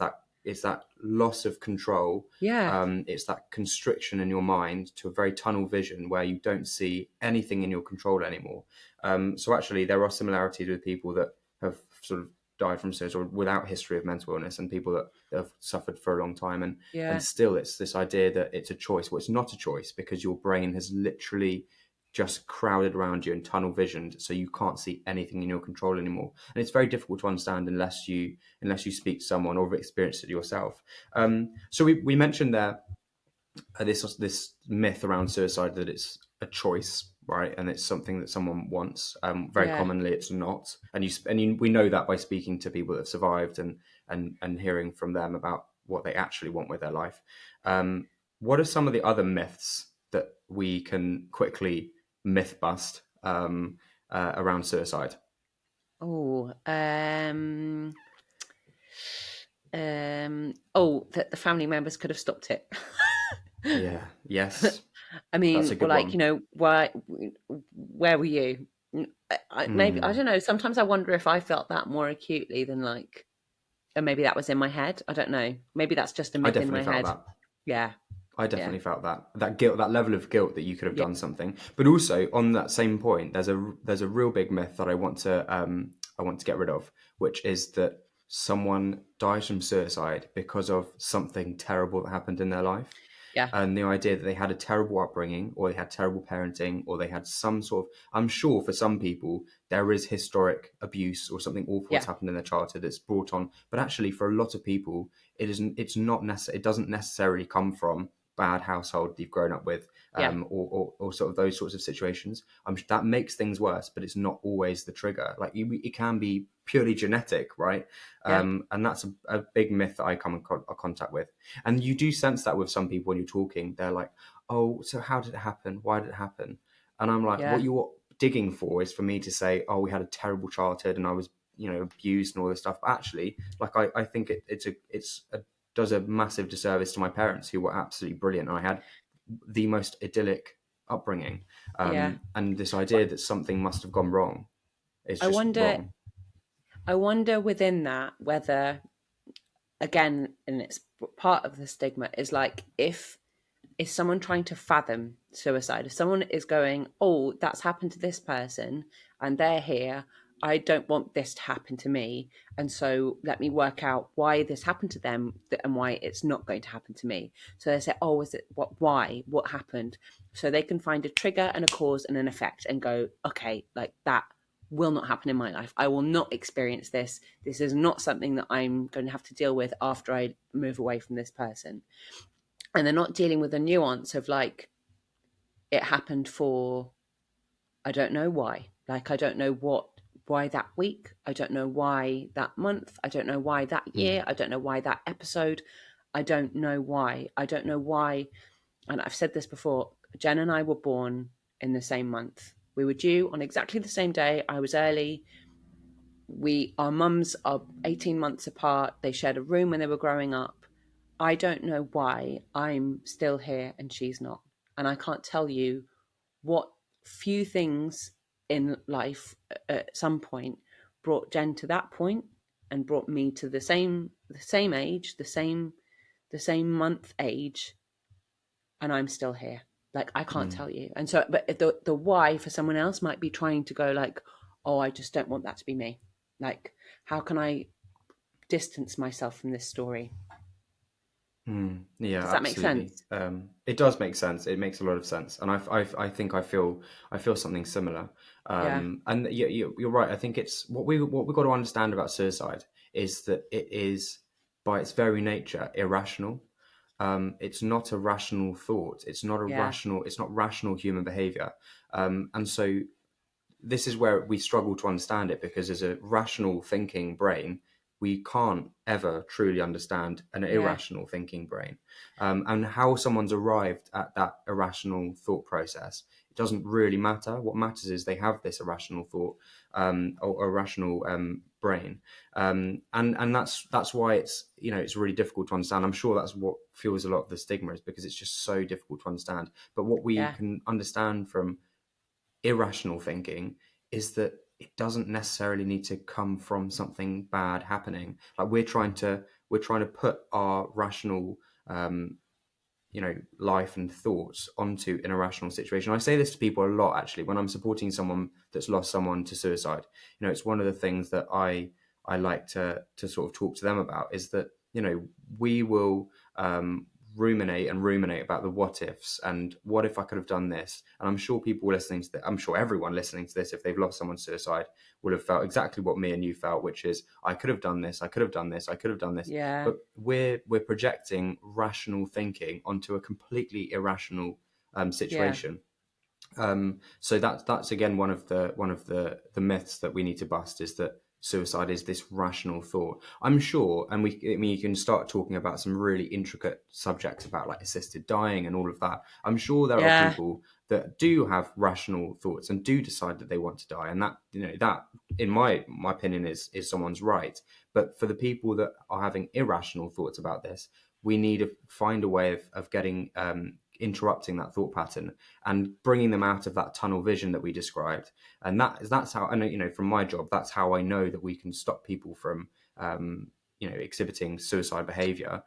that loss of control. yeah, It's that constriction in your mind to a very tunnel vision where you don't see anything in your control anymore. So actually, there are similarities with people that have sort of died from suicide or without history of mental illness, and people that have suffered for a long time, and yeah, still it's this idea that it's a choice. Well, it's not a choice, because your brain has literally just crowded around you and tunnel visioned, so you can't see anything in your control anymore. And it's very difficult to understand unless you speak to someone or have experienced it yourself. So we mentioned there this myth around suicide, that it's a choice, right? And it's something that someone wants. Very Yeah. commonly, it's not, and we know that by speaking to people that have survived and hearing from them about what they actually want with their life. What are some of the other myths that we can quickly myth bust around suicide? Oh, that the family members could have stopped it. Yeah. Yes. I That's mean, a or good like, one. why, where were you? Maybe, I Mm. don't know. Sometimes I wonder if I felt that more acutely than like, or maybe that was in my head. I don't know. Maybe that's just a I myth in definitely my felt head. that. Yeah. I Yeah. definitely felt that guilt, that level of guilt that you could have Yeah. done something. But also on that same point, there's a real big myth that I want to get rid of, which is that someone dies from suicide because of something terrible that happened in their life. Yeah. And the idea that they had a terrible upbringing, or they had terrible parenting, or they had some sort of, I'm sure for some people there is historic abuse or something awful that's Yeah. happened in their childhood that's brought on. But actually, for a lot of people, it's not necessary. It doesn't necessarily come from bad household you've grown up with, Yeah. or sort of those sorts of situations. That makes things worse, but it's not always the trigger. Like it can be purely genetic, right? Yeah. And that's a big myth that I come in contact with. And you do sense that with some people when you're talking. They're like, "Oh, so how did it happen? Why did it happen?" And I'm like, "What Yeah. you're digging for is for me to say, oh, we had a terrible childhood and I was, abused and all this stuff." But actually, like I think it's does a massive disservice to my parents, who were absolutely brilliant. And I had the most idyllic upbringing. Yeah. And this But idea that something must have gone wrong is I just wonder, wrong. I wonder within that whether, again, and it's part of the stigma, is like, if is someone trying to fathom suicide? If someone is going, oh, that's happened to this person and they're here, I don't want this to happen to me. And so let me work out why this happened to them and why it's not going to happen to me. So they say, oh, is it what, why, what happened? So they can find a trigger and a cause and an effect and go, okay, like that will not happen in my life. I will not experience this. This is not something that I'm going to have to deal with after I move away from this person. And they're not dealing with the nuance of like, it happened for, I don't know why. Like, I don't know why that week. I don't know why that month. I don't know why that Mm, year. I don't know why that episode. I don't know why. I don't know why. And I've said this before, Jen and I were born in the same month. We were due on exactly the same day. I was early. Our mums are 18 months apart. They shared a room when they were growing up. I don't know why I'm still here and she's not. And I can't tell you what few things in life at some point brought Jen to that point and brought me to the same age, the same month age, and I'm still here. Like, I can't mm, tell you. And so, but the why for someone else might be trying to go like, oh, I just don't want that to be me. Like, how can I distance myself from this story? yeah, Does that make absolutely. sense? It does make sense. It makes a lot of sense, and I think I feel something similar. Yeah. And you're right. I think it's what we got to understand about suicide is that it is, by its very nature, irrational. It's not a rational thought. Yeah. It's not rational human behavior. And so this is where we struggle to understand it, because as a rational thinking brain, we can't ever truly understand an Yeah. irrational thinking brain. And how someone's arrived at that irrational thought process, it doesn't really matter. What matters is they have this irrational thought, or irrational brain. And that's why it's really difficult to understand. I'm sure that's what fuels a lot of the stigma, is because it's just so difficult to understand. But what we Yeah. can understand from irrational thinking is that it doesn't necessarily need to come from something bad happening. Like we're trying to put our rational, life and thoughts onto an irrational situation. I say this to people a lot, actually, when I'm supporting someone that's lost someone to suicide. It's one of the things that I like to sort of talk to them about, is that we will ruminate and ruminate about the what ifs, and what if I could have done this. And I'm sure people listening to this, I'm sure everyone listening to this, if they've lost someone to suicide, would have felt exactly what me and you felt, which is, I could have done this, I could have done this, I could have done this. Yeah. But we're projecting rational thinking onto a completely irrational Yeah. situation. So that's again one of the myths that we need to bust, is that suicide is this rational thought. I'm sure, and I mean, you can start talking about some really intricate subjects about like assisted dying and all of that. I'm sure there are Yeah, people that do have rational thoughts and do decide that they want to die, and that, that in my opinion is someone's right. But for the people that are having irrational thoughts about this, we need to find a way of getting interrupting that thought pattern and bringing them out of that tunnel vision that we described. And that's how I know, from my job, that's how I know that we can stop people from exhibiting suicide behavior,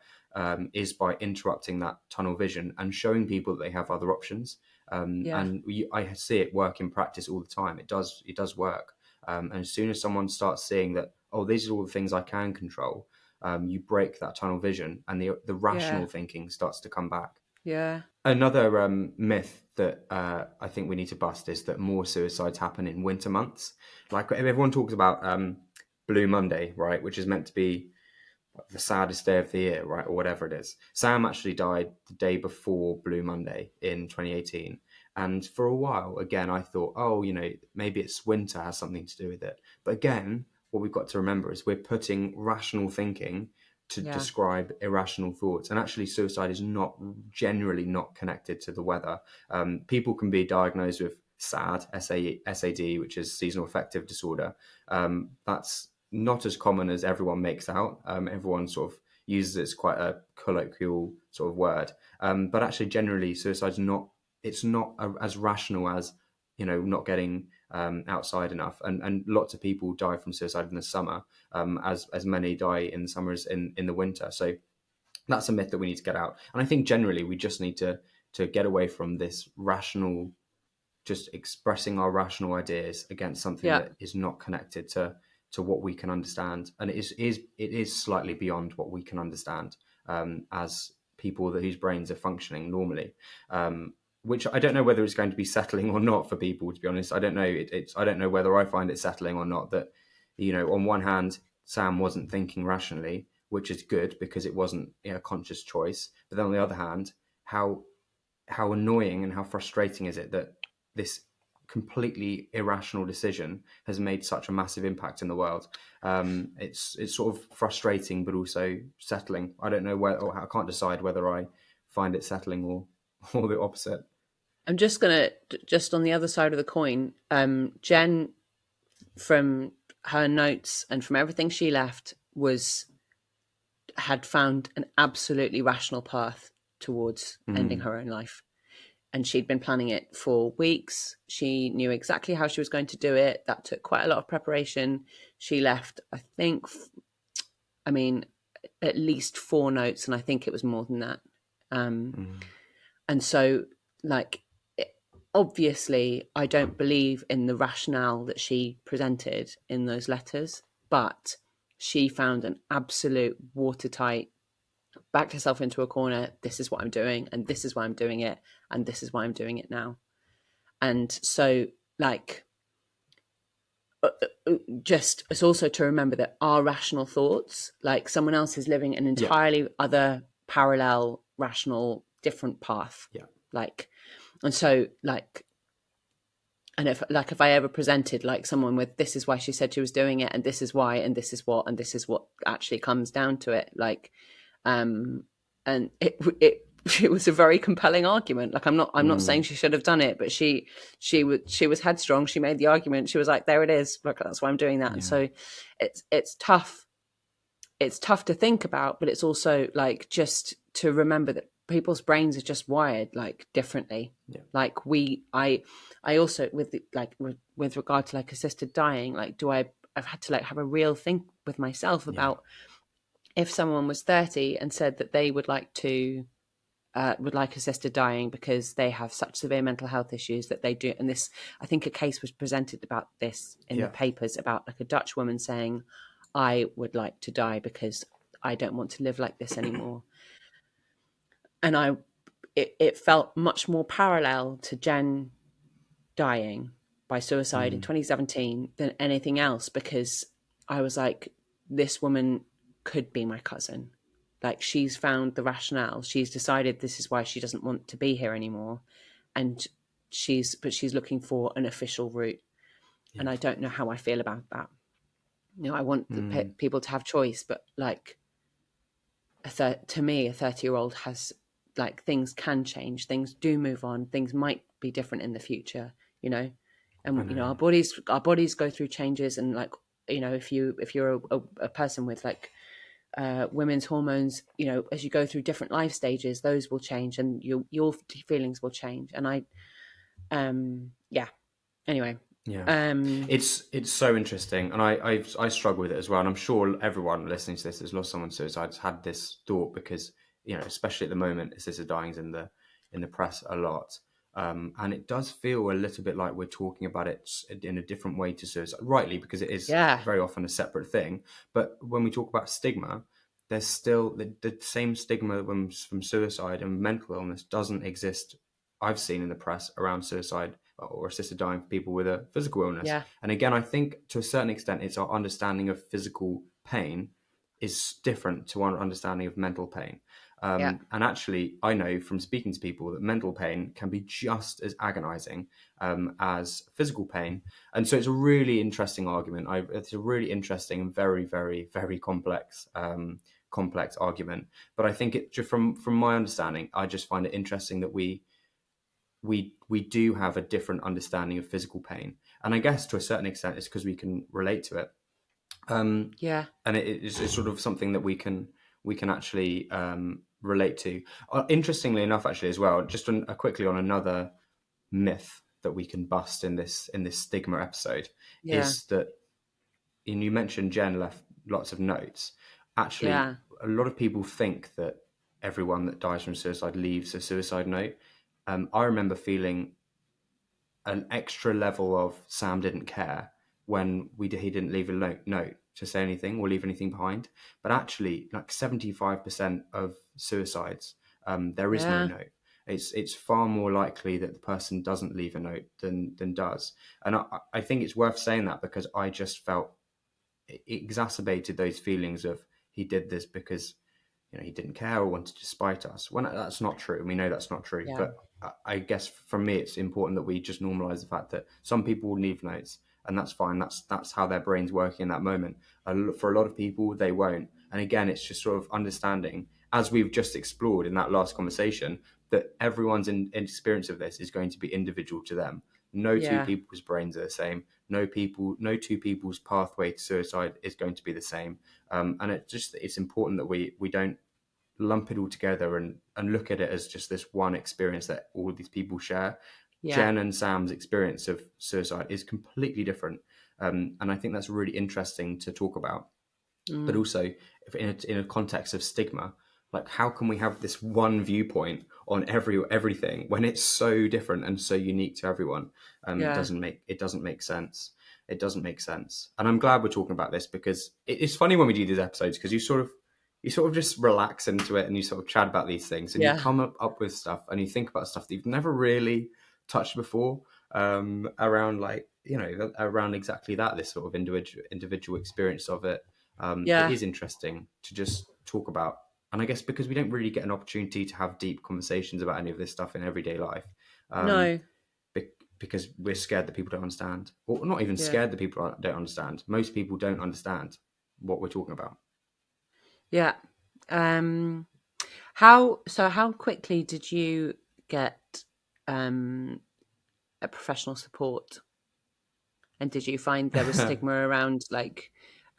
is by interrupting that tunnel vision and showing people that they have other options. yeah, And I see it work in practice all the time. It does work. And as soon as someone starts seeing that, oh, these are all the things I can control, you break that tunnel vision, and the yeah, rational thinking starts to come back. yeah, Another myth that I think we need to bust is that more suicides happen in winter months. Like everyone talks about Blue Monday, right, which is meant to be the saddest day of the year, right, or whatever it is. Sam actually died the day before Blue Monday in 2018. And for a while, again, I thought, oh, maybe it's winter has something to do with it. But again, what we've got to remember is we're putting rational thinking to yeah, describe irrational thoughts. And actually, suicide is not generally not connected to the weather. People can be diagnosed with SAD, which is seasonal affective disorder. That's not as common as everyone makes out. Everyone sort of uses it as quite a colloquial sort of word. But actually, generally, suicide's not. It's not as rational as not getting outside enough. And lots of people die from suicide in the summer, as many die in the summer as in the winter. So that's a myth that we need to get out. And I think generally we just need to get away from this rational, just expressing our rational ideas against something yeah. that is not connected to what we can understand, and it is slightly beyond what we can understand, as people whose brains are functioning normally. Which I don't know whether it's going to be settling or not for people. To be honest, I don't know. I don't know whether I find it settling or not. That on one hand, Sam wasn't thinking rationally, which is good because it wasn't a conscious choice. But then on the other hand, how annoying and how frustrating is it that this completely irrational decision has made such a massive impact in the world? It's sort of frustrating, but also settling. I don't know I can't decide whether I find it settling or or the opposite. I'm just gonna just on the other side of the coin. Jen, from her notes and from everything she left, had found an absolutely rational path towards ending Mm, her own life. And she'd been planning it for weeks. She knew exactly how she was going to do it. That took quite a lot of preparation. She left, I think, I mean, at least 4 notes, and I think it was more than that. Um, mm, and so, like, obviously, I don't believe in the rationale that she presented in those letters, but she found an absolute watertight, backed herself into a corner. This is what I'm doing, and this is why I'm doing it, and this is why I'm doing it now. And so, like, just it's also to remember that our rational thoughts, like someone else is living an yeah, entirely other parallel, rational, different path. yeah, Like, and so, like, and if I ever presented like someone with this is why she said she was doing it, and this is why, and this is what, and this is what actually comes down to it, like, um and it was a very compelling argument. Like, I'm not saying mm, she should have done it, but she was headstrong. She made the argument. She was like, there it is, look, that's why I'm doing that. And yeah, so it's tough. It's tough to think about, but it's also like just to remember that people's brains are just wired like differently. yeah, Like I also with with regard to like assisted dying, like I've had to like have a real think with myself yeah, about if someone was 30 and said that they would like assisted dying because they have such severe mental health issues that they do. And this, I think a case was presented about this in the yeah, papers about like a Dutch woman saying, I would like to die because I don't want to live like this anymore. And it felt much more parallel to Jen dying by suicide in mm, 2017 than anything else, because I was like, this woman could be my cousin. Like, she's found the rationale. She's decided this is why she doesn't want to be here anymore. And she's looking for an official route, Yeah. and I don't know how I feel about that. I want people to have choice, but like to me, a 30-year-old has like, things can change, things do move on, things might be different in the future, I and know. our bodies go through changes, and like, if you're a person with like women's hormones, as you go through different life stages, those will change, and your feelings will change, and yeah. Anyway, Yeah. um, It's so interesting, and I struggle with it as well. And I'm sure everyone listening to this has lost someone to suicide, has had this thought because especially at the moment, assisted dying's in the press a lot, and it does feel a little bit like we're talking about it in a different way to suicide, rightly because it is yeah, very often a separate thing. But when we talk about stigma, there's still the same stigma from suicide and mental illness doesn't exist. I've seen in the press around suicide or assisted dying for people with a physical illness. yeah, And again, I think to a certain extent, it's our understanding of physical pain is different to our understanding of mental pain. yeah, And actually, I know from speaking to people that mental pain can be just as agonizing as physical pain. And so it's a really interesting argument. It's a really interesting and very, very, very complex argument. But I think it from my understanding, I just find it interesting that we do have a different understanding of physical pain, and I guess to a certain extent it's because we can relate to it, yeah, and it's sort of something that we can actually relate to. Interestingly enough, actually, as well, just quickly on another myth that we can bust in this stigma episode yeah, is that, and you mentioned Jen left lots of notes. Actually, yeah, a lot of people think that everyone that dies from suicide leaves a suicide note. I remember feeling an extra level of Sam didn't care when he didn't leave a note to say anything or leave anything behind. But actually, like 75% of suicides, there is no yeah, note. It's far more likely that the person doesn't leave a note than does. And I think it's worth saying that because I just felt it exacerbated those feelings of he did this because he didn't care or wanted to spite us. When that's not true, we know that's not true. yeah, But I guess for me, it's important that we just normalize the fact that some people will leave notes, and that's fine. That's how their brain's working in that moment. For a lot of people, they won't. And again, it's just sort of understanding, as we've just explored in that last conversation, that everyone's experience of this is going to be individual to them. No two yeah, people's brains are the same. No two people's pathway to suicide is going to be the same. And it's important that we don't lump it all together and look at it as just this one experience that all of these people share. yeah, Jen and Sam's experience of suicide is completely different, and I think that's really interesting to talk about. But mm, also, if in a context of stigma, like how can we have this one viewpoint on everything when it's so different and so unique to everyone? yeah, It doesn't make sense. It doesn't make sense. And I'm glad we're talking about this because it's funny when we do these episodes because you sort of just relax into it and you sort of chat about these things and you yeah, come up with stuff and you think about stuff that you've never really touched before, around around exactly that, this sort of individual experience of it. It yeah. is interesting to just talk about. And I guess because we don't really get an opportunity to have deep conversations about any of this stuff in everyday life, um, No, because we're scared that people don't understand, or not even yeah, scared that people don't understand. Most people don't understand what we're talking about. yeah. Um, how quickly did you get um a professional support? And did you find there was stigma around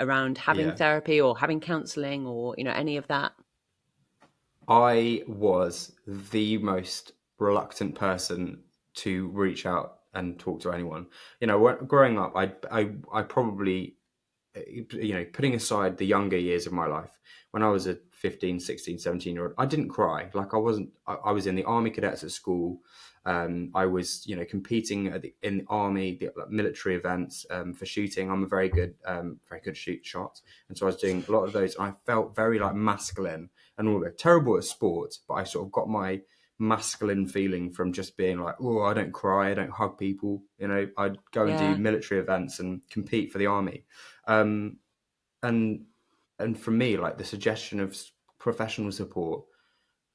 around having Yeah. therapy or having counseling or any of that? I was the most reluctant person to reach out and talk to anyone. Growing up, I probably, putting aside the younger years of my life, when I was a 15, 16, 17-year-old, I didn't cry. Like I was in the army cadets at school. I was, competing in the army, military events, for shooting. I'm a very good shot. And so I was doing a lot of those. And I felt very like masculine and all that. Terrible at sports, but I sort of got my masculine feeling from just being like, oh, I don't cry, I don't hug people. I'd go and do Yeah, military events and compete for the army. Um, and and for me, like the suggestion of professional support,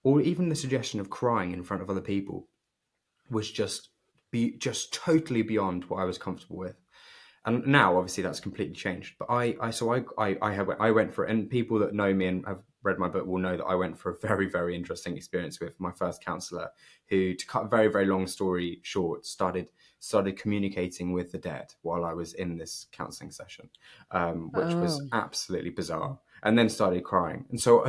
or even the suggestion of crying in front of other people, was just just totally beyond what I was comfortable with. And now, obviously, that's completely changed. But I went for it, and people that know me and have read my book will know that I went for a very, very interesting experience with my first counsellor, who, to cut a very, very long story short, started communicating with the dead while I was in this counselling session, which was Oh, absolutely bizarre. And then started crying, and so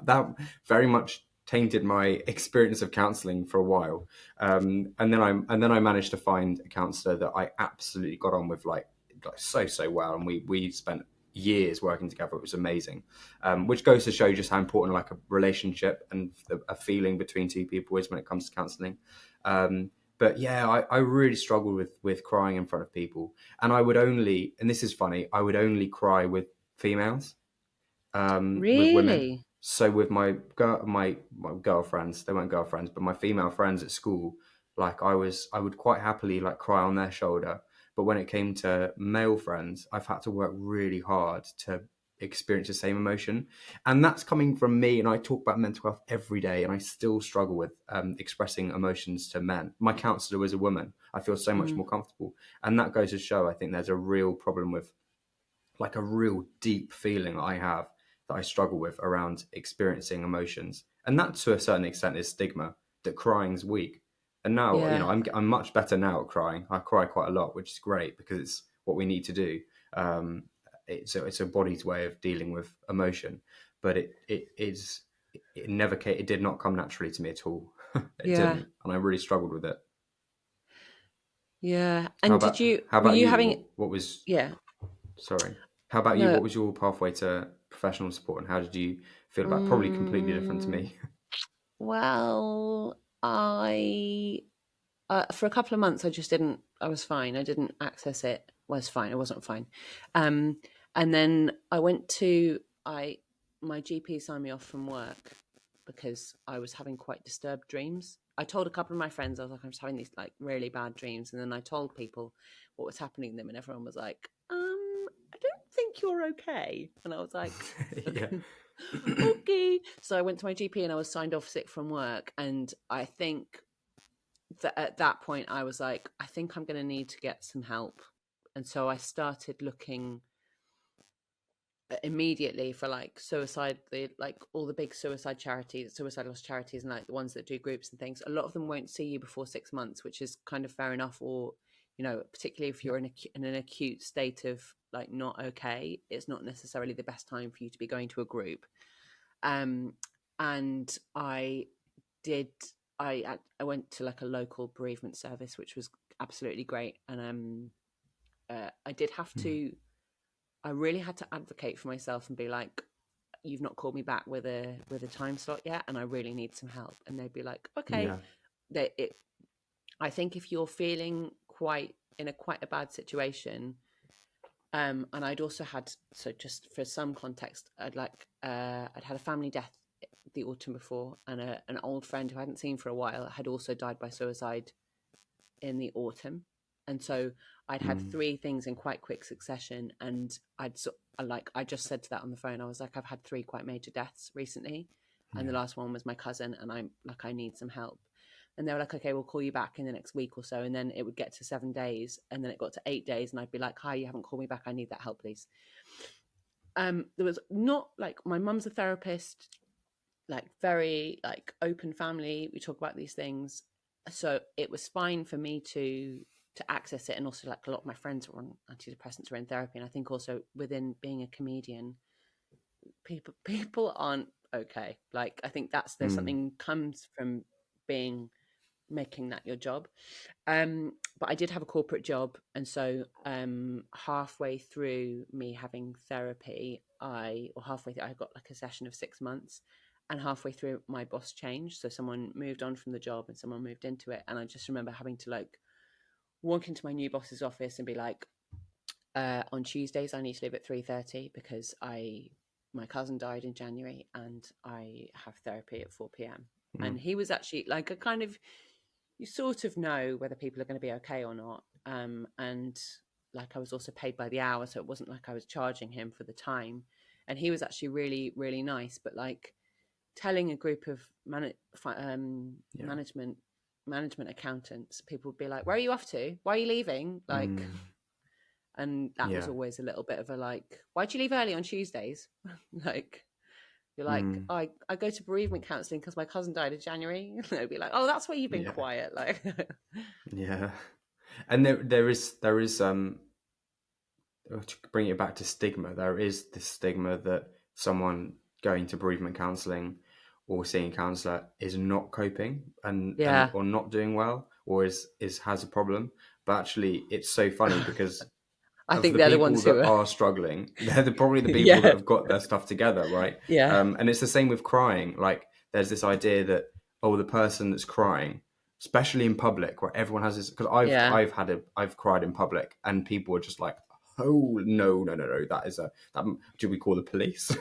that very much tainted my experience of counselling for a while. And then I managed to find a counsellor that I absolutely got on with like so well, and we spent years working together. It was amazing, which goes to show just how important like a relationship and a feeling between two people is when it comes to counselling. But yeah, I really struggled with crying in front of people, and and this is funny, I would only cry with females, with women. really? So with my girlfriends, they weren't girlfriends, but my female friends at school, like I would quite happily like cry on their shoulder. But when it came to male friends, I've had to work really hard to experience the same emotion, and that's coming from me. And I talk about mental health every day, and I still struggle with expressing emotions to men. My counsellor was a woman. I feel so much Mm, more comfortable, and that goes to show I think there's a real problem with like a real deep feeling I have that I struggle with around experiencing emotions. And that to a certain extent is stigma, that crying's weak. And now, yeah, I'm much better now at crying. I cry quite a lot, which is great because it's what we need to do. Um, it's a body's way of dealing with emotion, but it did not come naturally to me at all. It yeah, didn't, and I really struggled with it. yeah. And How were about you you? having, What was yeah, Sorry. How about you? no, What was your pathway to professional support, and how did you feel about? Probably completely different to mm, me. well, for a couple of months, I just didn't, I was fine. I didn't access it. Was fine. I wasn't fine. Um, and then I went to, my GP signed me off from work because I was having quite disturbed dreams. I told a couple of my friends, I was like, I'm just having these like really bad dreams. And then I told people what was happening to them, and everyone was like, I don't think you're okay. And I was like, Yeah. okay. So I went to my GP and I was signed off sick from work. And I think that at that point I was like, I think I'm going to need to get some help. And so I started looking immediately for like like all the big suicide charities, suicide loss charities, and like the ones that do groups and things. A lot of them won't see you before 6 months, which is kind of fair enough. Or, particularly if you're in an acute state of like not okay, it's not necessarily the best time for you to be going to a group. Um, and did I went to like a local bereavement service, which was absolutely great. And I did have Mm. to. I really had to advocate for myself and be like, "You've not called me back with a time slot yet, and I really need some help." And they'd be like, "Okay." Yeah. I think if you're feeling quite a bad situation, and I'd also had, so just for some context, I'd had a family death the autumn before, and an old friend who I hadn't seen for a while had also died by suicide in the autumn. And so I'd had Mm. three things in quite quick succession, and I just said to that on the phone. I was like, I've had three quite major deaths recently, and the Yeah. last one was my cousin, and I'm like, I need some help. And they were like, okay, we'll call you back in the next week or so. And then it would get to 7 days, and then it got to 8 days, and I'd be like, hi, you haven't called me back. I need that help, please. There was not like, my mum's a therapist, like very like open family. We talk about these things, so it was fine for me to access it. And also, like, a lot of my friends were on antidepressants or in therapy, and I think also within being a comedian, people aren't okay. Like, I think there's Mm. something comes from being making that your job. But I did have a corporate job, and so halfway through me having therapy, or halfway through, I got like a session of 6 months, and halfway through, my boss changed. So someone moved on from the job, and someone moved into it, and I just remember having to like walk into my new boss's office and be like, on Tuesdays I need to leave at 3:30 because my cousin died in January, and I have therapy at 4 p.m. Mm. And he was actually like a kind of, you sort of know whether people are going to be okay or not. And like, I was also paid by the hour, so it wasn't like I was charging him for the time. And he was actually really, really nice. But like, telling a group of Yeah. management management accountants, people would be like, "Where are you off to? Why are you leaving?" Like, Mm, and that was yeah. always a little bit of a like, "Why'd you leave early on Tuesdays?" Like, you're like, Mm, I go to bereavement counselling because my cousin died in January. And they'd be like, "Oh, that's why you've been yeah. quiet." Like, Yeah. And there is to bring it back to stigma, there is this stigma that someone going to bereavement counselling or seeing a counsellor is not coping and yeah, or not doing well or is has a problem. But actually it's so funny because I of think the they're the people ones who that are, are struggling, they're probably the people that yeah, have got their stuff together, right? yeah, And it's the same with crying. Like there's this idea that the person that's crying, especially in public, where everyone has this. Because yeah, I've cried in public, and people are just like, oh no, no, no, no, that is that. Do we call the police,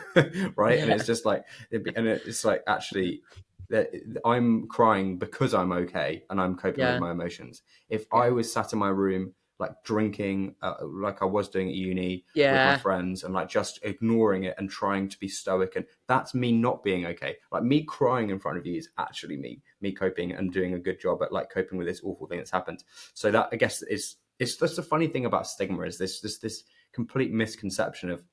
right? And yeah, it's just like, it's like actually. That I'm crying because I'm okay and I'm coping with yeah, my emotions. If I yeah, was sat in my room like drinking like I was doing at uni with my yeah, friends and like just ignoring it and trying to be stoic, and that's me not being okay. Like me crying in front of you is actually me coping and doing a good job at like coping with this awful thing that's happened. So that I guess is it's that's the funny thing about stigma is this complete misconception of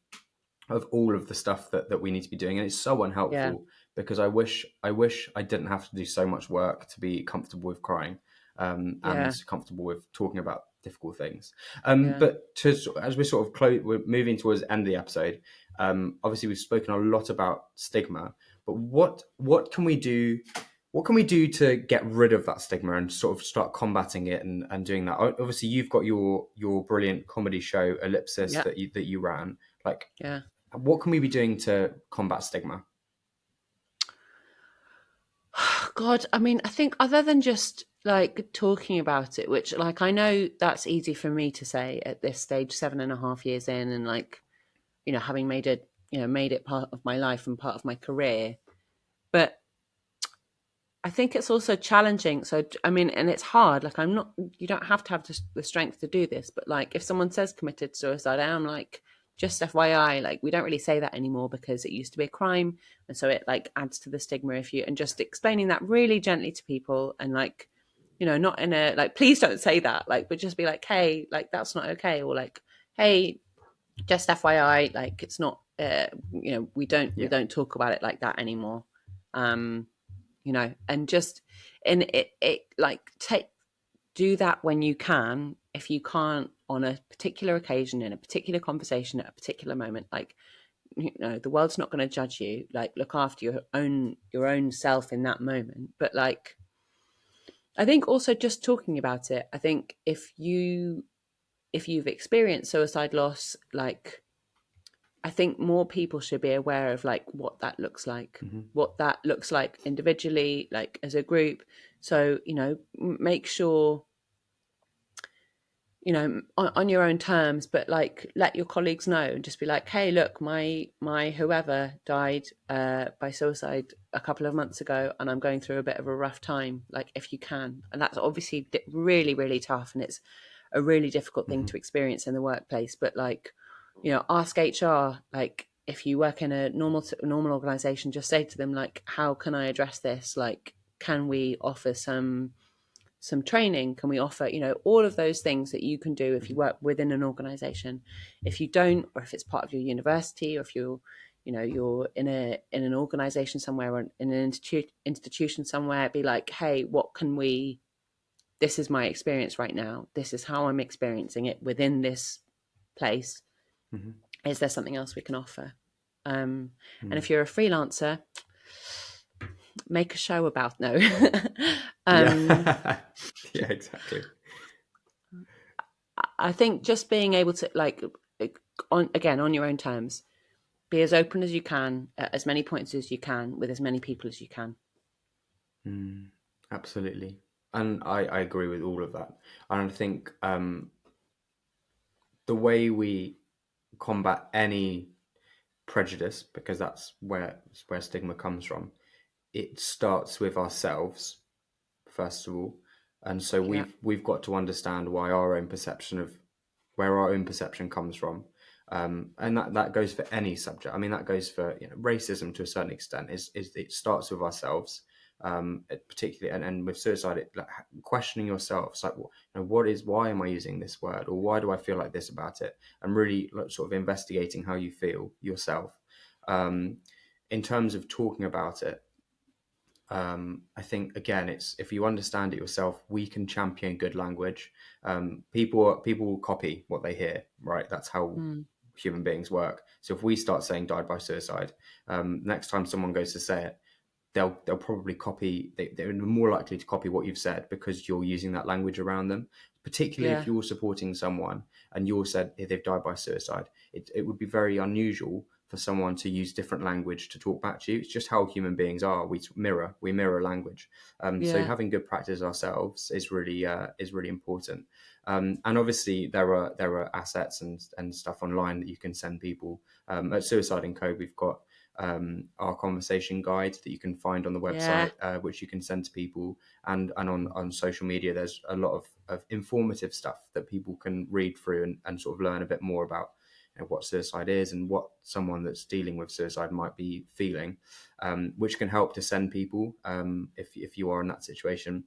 all of the stuff that we need to be doing, and it's so yeah, unhelpful because I wish I didn't have to do so much work to be comfortable with crying, yeah, and comfortable with talking about difficult things. yeah. But as we're sort of we're moving towards the end of the episode. Obviously, we've spoken a lot about stigma, but what can we do? What can we do to get rid of that stigma and sort of start combating it and doing that? Obviously, you've got your brilliant comedy show Ellipsis Yeah, that you ran. Like, yeah. what can we be doing to combat stigma? God, I mean, I think other than just like talking about it, which like I know that's easy for me to say at this stage, 7.5 years in, and like, having made it, made it part of my life and part of my career. But I think it's also challenging. So, I mean, and it's hard. Like, you don't have to have the strength to do this, but like, if someone says committed suicide, I am like, just FYI, like, we don't really say that anymore because it used to be a crime. And so it like adds to the stigma and just explaining that really gently to people and like, not in a like, please don't say that, like, but just be like, hey, like, that's not okay. Or like, hey, just FYI, like, it's not, we Yeah. don't talk about it like that anymore. Um, and just and it like take do that when you can. If you can't on a particular occasion in a particular conversation at a particular moment, like, the world's not going to judge you. Like, look after your own self in that moment. But like, I think also just talking about it, I think if you've experienced suicide loss, like, I think more people should be aware of like Hmm. what that looks like individually, like as a group. So, make sure, on your own terms, but like let your colleagues know and just be like, hey, look, my whoever died by suicide a couple of months ago, and I'm going through a bit of a rough time. Like, if you can, and that's obviously really, really tough, and it's a really difficult thing Hmm. to experience in the workplace. But like, ask HR. Like, if you work in a normal organization, just say to them like, how can I address this? Like, can we offer some training? Can we offer, all of those things that you can do if you Hmm. work within an organization? If you don't, or if it's part of your university, or if you're in an organization somewhere, or in an institution somewhere, be like, hey, what can we, this is my experience right now, this is how I'm experiencing it within this place. Hmm. Is there something else we can offer? And Mm. if you're a freelancer, make a show about, no. um Yeah. Yeah, exactly. I think just being able to like, on your own terms, be as open as you can at as many points as you can with as many people as you can. Mm. Absolutely. And I agree with all of that. And I think the way we combat any prejudice, because that's where stigma comes from, it starts with ourselves first of all, and so Yeah, we've got to understand why our own perception of where our own perception comes from, and that goes for any subject. I mean, that goes for racism to a certain extent. Is it starts with ourselves, particularly and with suicide, like questioning yourself. It's like, why am I using this word, or why do I feel like this about it, and really sort of investigating how you feel yourself. In terms of talking about it, I think again, it's if you understand it yourself, we can champion good language. People will copy what they hear, right? That's how human beings work. So if we start saying died by suicide, next time someone goes to say it, they'll probably copy. They're more likely to copy what you've said because you're using that language around them. Particularly if you're supporting someone and you're said they've died by suicide, it would be very unusual for someone to use different language to talk back to you. It's just how human beings are. We mirror language. So having good practice ourselves is really important. And obviously there are assets and stuff online that you can send people. At Suicide&Co, we've got our conversation guide that you can find on the website, which you can send to people, and on social media there's a lot of informative stuff that people can read through and sort of learn a bit more about what suicide is and what someone that's dealing with suicide might be feeling, which can help to send people if you are in that situation.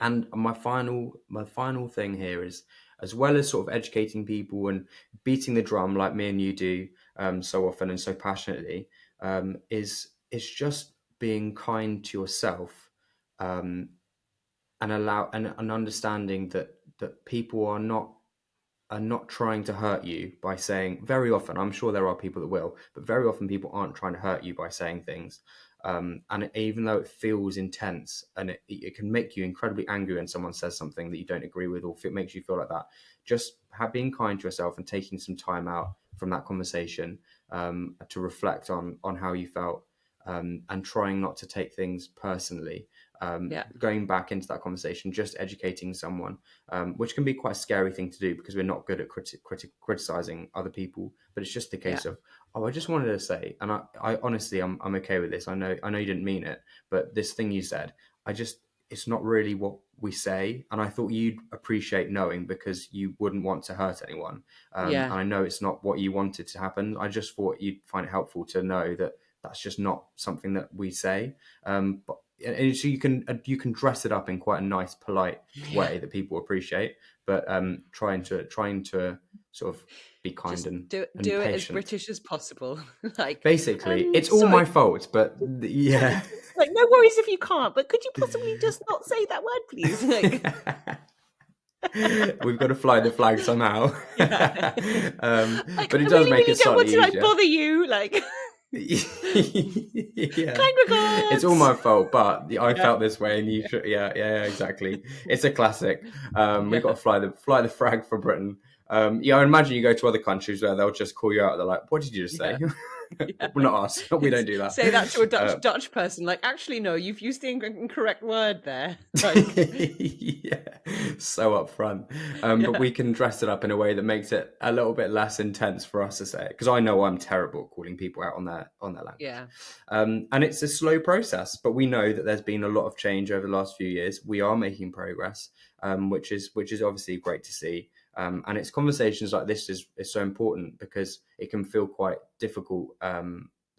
And my final thing here is, as well as sort of educating people and beating the drum like me and you do so often and so passionately, is just being kind to yourself, and understanding that people are not trying to hurt you by saying, very often, I'm sure there are people that will, but very often people aren't trying to hurt you by saying things. And even though it feels intense and it can make you incredibly angry when someone says something that you don't agree with, or if it makes you feel like that, just being kind to yourself and taking some time out from that conversation to reflect on how you felt, and trying not to take things personally. Going back into that conversation, just educating someone, which can be quite a scary thing to do because we're not good at criticizing other people. But it's just a case of, I just wanted to say, and I honestly, I'm okay with this. I know you didn't mean it, but this thing you said, it's not really what we say, and I thought you'd appreciate knowing because you wouldn't want to hurt anyone. And I know it's not what you wanted to happen. I just thought you'd find it helpful to know that that's just not something that we say. But and so you can dress it up in quite a nice, polite way that people appreciate, but trying to sort of be kind just and do patient. it as British as possible. Like, basically, it's all my fault, but yeah. Like, no worries if you can't, but could you possibly just not say that word, please? Like, we've got to fly the flag somehow. Like, but it does make it slightly easier. I don't want to bother you, like. Kind regards. It's all my fault, but I felt this way, and you should. Yeah, exactly. It's a classic. We've got to fly the flag for Britain. I imagine you go to other countries where they'll just call you out. They're like, "What did you just say?" Well, not us. We don't do that. Say that to a Dutch person. Like, actually, no, you've used the incorrect word there. Like... so upfront. But we can dress it up in a way that makes it a little bit less intense for us to say it. Because I know I'm terrible at calling people out on their language. Yeah. And it's a slow process, but we know that there's been a lot of change over the last few years. We are making progress, which is obviously great to see. And it's conversations like this is so important because it can feel quite difficult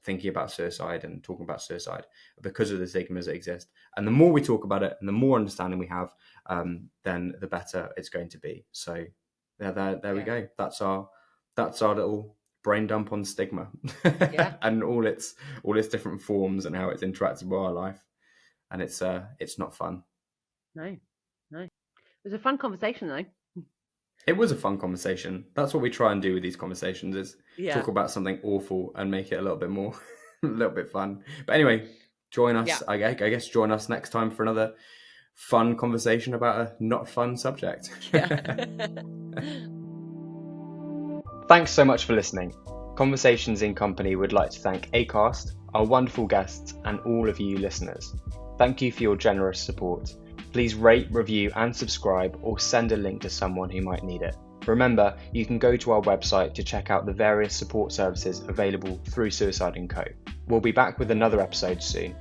thinking about suicide and talking about suicide because of the stigmas that exist. And the more we talk about it and the more understanding we have, then the better it's going to be. So there we go. That's our little brain dump on stigma and all its different forms and how it's interacted with our life. And it's not fun. No. It was a fun conversation though. It was a fun conversation. That's what we try and do with these conversations is talk about something awful and make it a little bit more, a little bit fun. But anyway, join us. I guess join us next time for another fun conversation about a not fun subject. Thanks so much for listening. Conversations in Company would like to thank Acast, our wonderful guests, and all of you listeners. Thank you for your generous support. Please rate, review and subscribe or send a link to someone who might need it. Remember, you can go to our website to check out the various support services available through Suicide&Co. We'll be back with another episode soon.